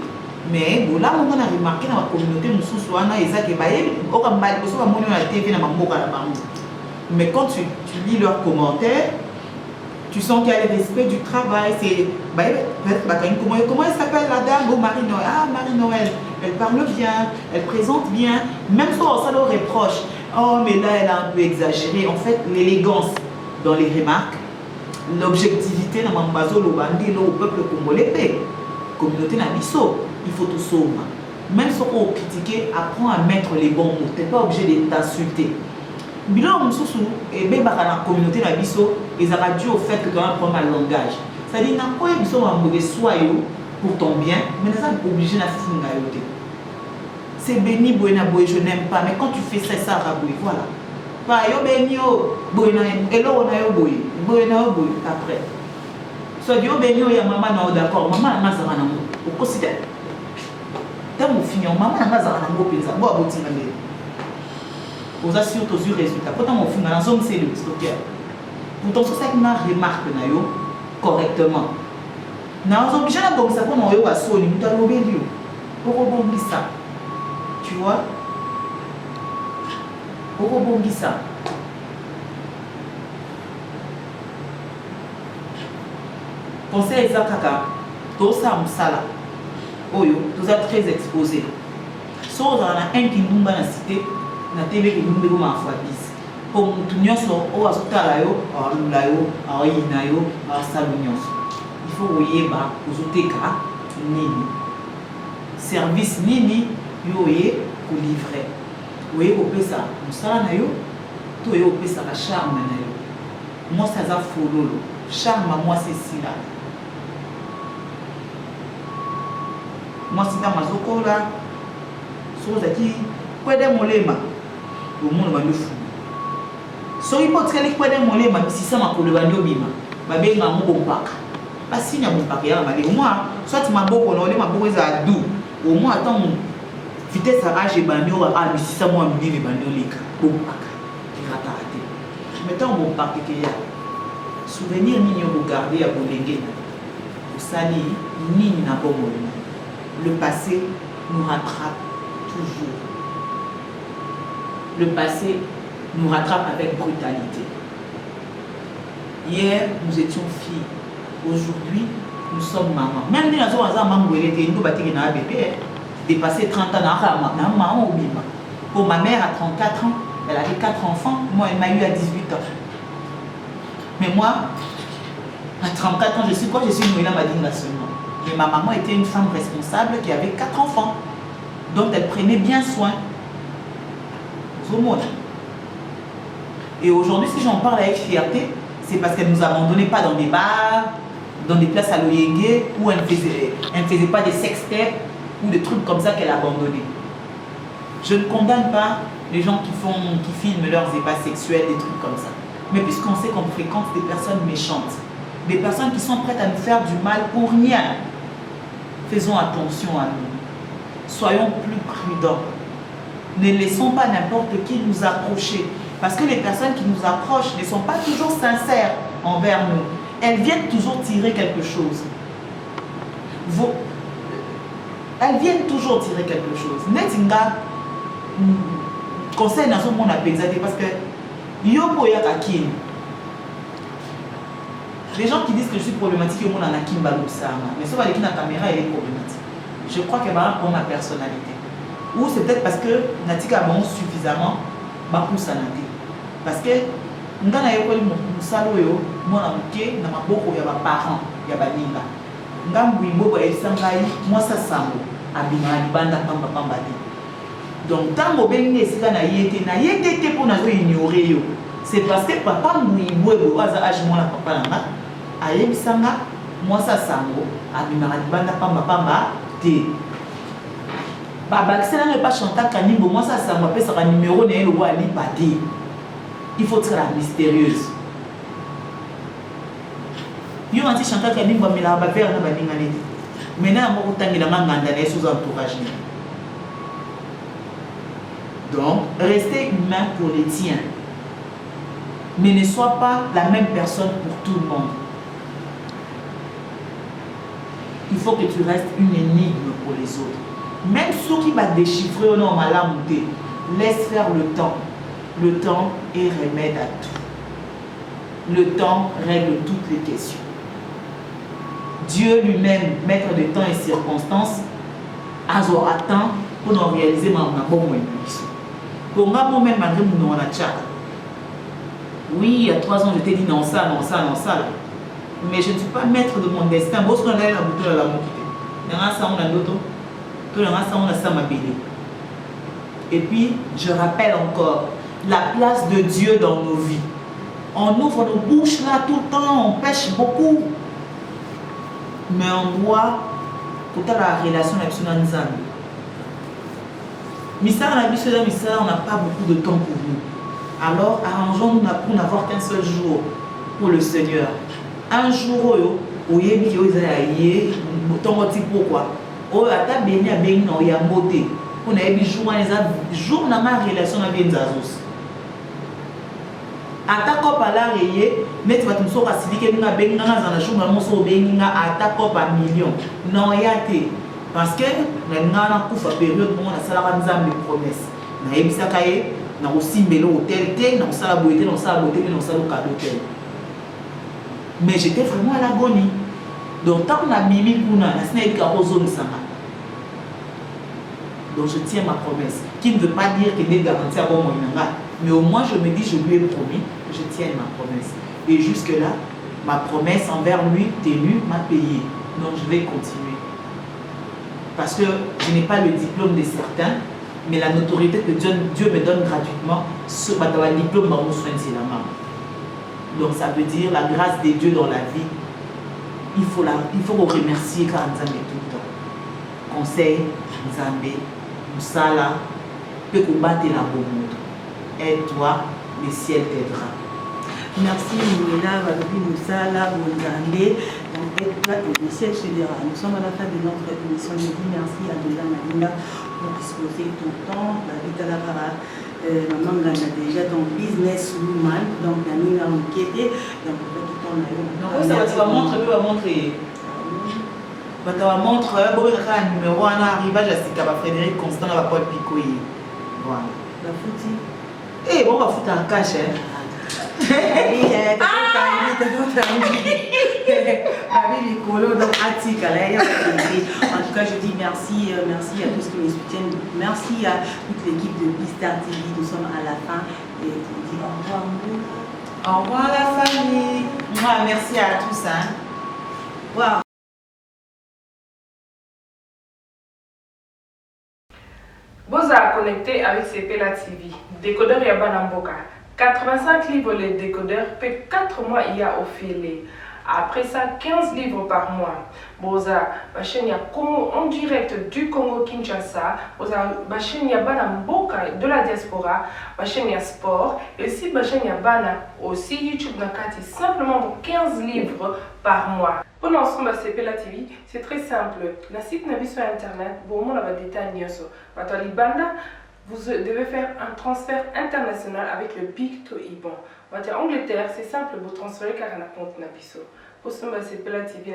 Mais bon, là, on a remarqué dans la communauté, mais quand tu lis leurs commentaires, tu sens qu'il y a le respect du travail. C'est comment elle s'appelle la dame? Oh, Marie-Noël. Ah, Marie-Noël, elle parle bien, elle présente bien. Même si ça leur reproche, oh, mais là, elle a un peu exagéré. En fait, l'élégance dans les remarques, l'objectivité dans le peuple congolais, communauté nabiso, il faut tout sauver. Même si on critique, apprends à mettre les bons mots. Tu n'es pas obligé de t'insulter. Bilan et même dans la communauté nabiso, ils ont dû au fait que tu as un problème de langage. C'est-à-dire n'a pas besoin de mauvais soyeux pour ton bien, mais tu n'es pas obligé de faire. C'est béni, je n'aime pas, mais quand tu fais ça, ça va voilà. Pas yo béni, après. Soit Dieu béni, ya maman d'accord, maman n'a pas au considère. Tant mon fini, maman n'a pas pizza. Bon, abouti mandé. Vous assurez tous les résultats. Pourtant mon fini, dans zone c'est le stocker. Pourtant ça qui m'a remarqué na yo correctement. Na zone déjà donc ça pour yo asoni, muta lo béni. Pour rebondir ça. Tu vois? Pour rebondir ça. Conseil Zakaka, tout ça, Moussala, Oyo, tout ça très exposé. Sauf dans un qui nous dans la cité, na TV qui nous dégomme en fois 10. Pour tout le monde, on va se faire Lulayo, Inayo, Salunios. Il faut voyer bas, aux autres cas, Nini. Service Nini, yoye, pour livrer. Vous voyez, vous pouvez ça, Moussala Nayo, tout vous pouvez ça, la charme Nayo. Moi, ça a follow. Charme, moi, c'est si là. Moi, c'est dans ma zokola, chose qui quoi de molema, au monde va le fou. So il peut être quoi de molema, si ça m'a collé à l'obima, ma belle m'a mon bac. Pas si n'y a mon paquet à ma moi, soit ma beau on ma beau à doux, au moins attends vitesse à rage et bagno à mais si ça moi me dit les bagno les bon pack, qui rata raté. Mettons mon paquet qu'il y a. Souvenir ni regarder à Bolengé. Au sali, ni n'a pas molema. Le passé nous rattrape toujours. Le passé nous rattrape avec brutalité. Hier, nous étions filles. Aujourd'hui, nous sommes mamans. Même si nous avons maman, dépassé 30 ans, pour ma mère à 34 ans, elle avait 4 enfants. Moi, elle m'a eu à 18 ans. Mais moi, à 34 ans, je suis quoi? Je suis Noëlla Madinga seulement. Mais ma maman était une femme responsable qui avait 4 enfants, dont elle prenait bien soin. Au monde. Et aujourd'hui, si j'en parle avec fierté, c'est parce qu'elle ne nous abandonnait pas dans des bars, dans des places à l'Oyenge, où elle ne faisait pas des sextapes ou des trucs comme ça qu'elle a abandonné. Je ne condamne pas les gens qui filment leurs ébats sexuels, des trucs comme ça. Mais puisqu'on sait qu'on fréquente des personnes méchantes, des personnes qui sont prêtes à nous faire du mal pour rien, faisons attention à nous. Soyons plus prudents. Ne laissons pas n'importe qui nous approcher. Parce que les personnes qui nous approchent ne sont pas toujours sincères envers nous. Elles viennent toujours tirer quelque chose. Elles viennent toujours tirer quelque chose. Netinga, conseil dans ce monde à Penzate parce que Yobo Yakakin. Les gens qui disent que je suis problématique, ils ont un Akim Balousama. Mais sauf avec la caméra, elle est problématique. Je crois qu'elle va pour ma personnalité. Ou c'est peut-être parce que Natika bon suffisamment Bakoussa Nati. Parce que nous avons un salaud, moi, je na maboko ya ba parents ya baninga. Ngambu imbobo esangai moi ça sambo abima libanda pamba pamba te. Donc tango bengi esika na yete te pour nazo ignorer yo. C'est parce que papa mbuibo aza âge moi na papa nanga ayebisanga moi ça sambo abima libanda pamba pamba te. Baba excellent ne pas chanter kanimbo moi ça sambo pesa ka numéro na ele wa libadi. Il faut être mystérieuse. Yo anti chanter kanimbo mais la ba faire na baninga neti. Maintenant mo kutangila nganda na sous entourage. Donc, restez humain pour les tiens. Mais ne sois pas la même personne pour tout le monde. Il faut que tu restes une énigme pour les autres. Même ceux qui vont déchiffrer au nom malamouté, laisse faire le temps. Le temps est remède à tout. Le temps règle toutes les questions. Dieu lui-même, maître de temps et circonstances, a atteint pour nous réaliser ma bonne intuition. Pour moi, même malgré mon nom à la chat. Oui, il y a 3 ans, je t'ai dit non ça, non ça, non ça. Mais je ne suis pas maître de mon destin. Bon, ce qu'on a la bouteille à la montée. Dans ça, on a d'autres. Tout le reste, on a ça, ma bébé. Et puis, je rappelle encore la place de Dieu dans nos vies. On ouvre nos bouches là tout le temps, on pêche beaucoup. Mais on doit, pour la relation avec son Nzambe. On n'a pas beaucoup de temps pour nous. Alors, arrangeons-nous pour n'avoir qu'un seul jour pour le Seigneur. Un jour, où il y a pourquoi. Oh, à ta béni à béni, il y a beauté. On a eu jour dans ma relation avec Nzazos. À ta cop à la rayée, mais tu vas te dire que nous avons béni dans la journée, nous avons béni à ta cop à million. Non, il y a été. Parce que nous avons une période où nous avons des promesses. Nous avons aussi un hôtel, nous avons beauté, nous avons beauté, nous avons cadeau. Mais j'étais vraiment à l'agonie. Donc, tant qu'on a mimi pour nous, donc je tiens ma promesse. Qui ne veut pas dire qu'il est garanti à bon moyen. Mais au moins, je me dis, je lui ai promis, je tiens ma promesse. Et jusque-là, ma promesse envers lui, tenue, m'a payé. Donc, je vais continuer. Parce que je n'ai pas le diplôme de certains, mais la notoriété que Dieu me donne gratuitement, ce diplôme dans mon soin de la main. Donc ça veut dire la grâce de Dieu dans la vie. Il faut remercier quand Nzambe tout le temps. Conseil, Nzambe, Moussala, peut combattre la bonne. Aide-toi, le ciel t'aidera. Merci Mouina, Valoubi Moussala, Nzambe. Donc aide-toi et le ciel t'aidera. Nous sommes à la fin de notre émission. Je dis merci à Dola Malinga pour disposer ton temps. David Alavara. Maman a déjà ton business woman, donc Nani a enquêté, donc ça va montrer, tu vas montrer. Tu vas montrer, un numéro, un arrivage à Sika, Frédéric Constant, va Paul Picoy. Voilà. La foutie. Eh, bon, on va foutre un cash, hein. En tout cas, je dis merci, merci à tous qui me soutiennent, merci à toute l'équipe de Bistar TV. Nous sommes à la fin et je vous dis au revoir. Au revoir la famille. Merci à tous. Hein. Wow. Vous êtes connecté avec CPLA TV, décodeur Yabana Mboka. 85 livres les décodeurs, puis 4 mois il y a au filet. Après ça, 15 livres par mois. Boza, ma chaîne en direct du Congo-Kinshasa. Boza, ma chaîne bana mboka de la diaspora. Ma chaîne sport. Et aussi, ma chaîne bana aussi YouTube nakati simplement pour 15 livres par mois. Pour l'ensemble de CPLA TV, c'est très simple. Le site n'a sur internet, bon, on a des détails. Vous devez faire un transfert international avec le Big to Iban. En Angleterre, c'est simple, vous transférez car on a compte Nabiso. Pour ce moment, c'est CPLA TV,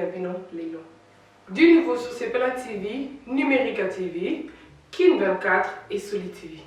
du nouveau sur CPLA TV, Numérica TV, Kin 24 et Soli TV.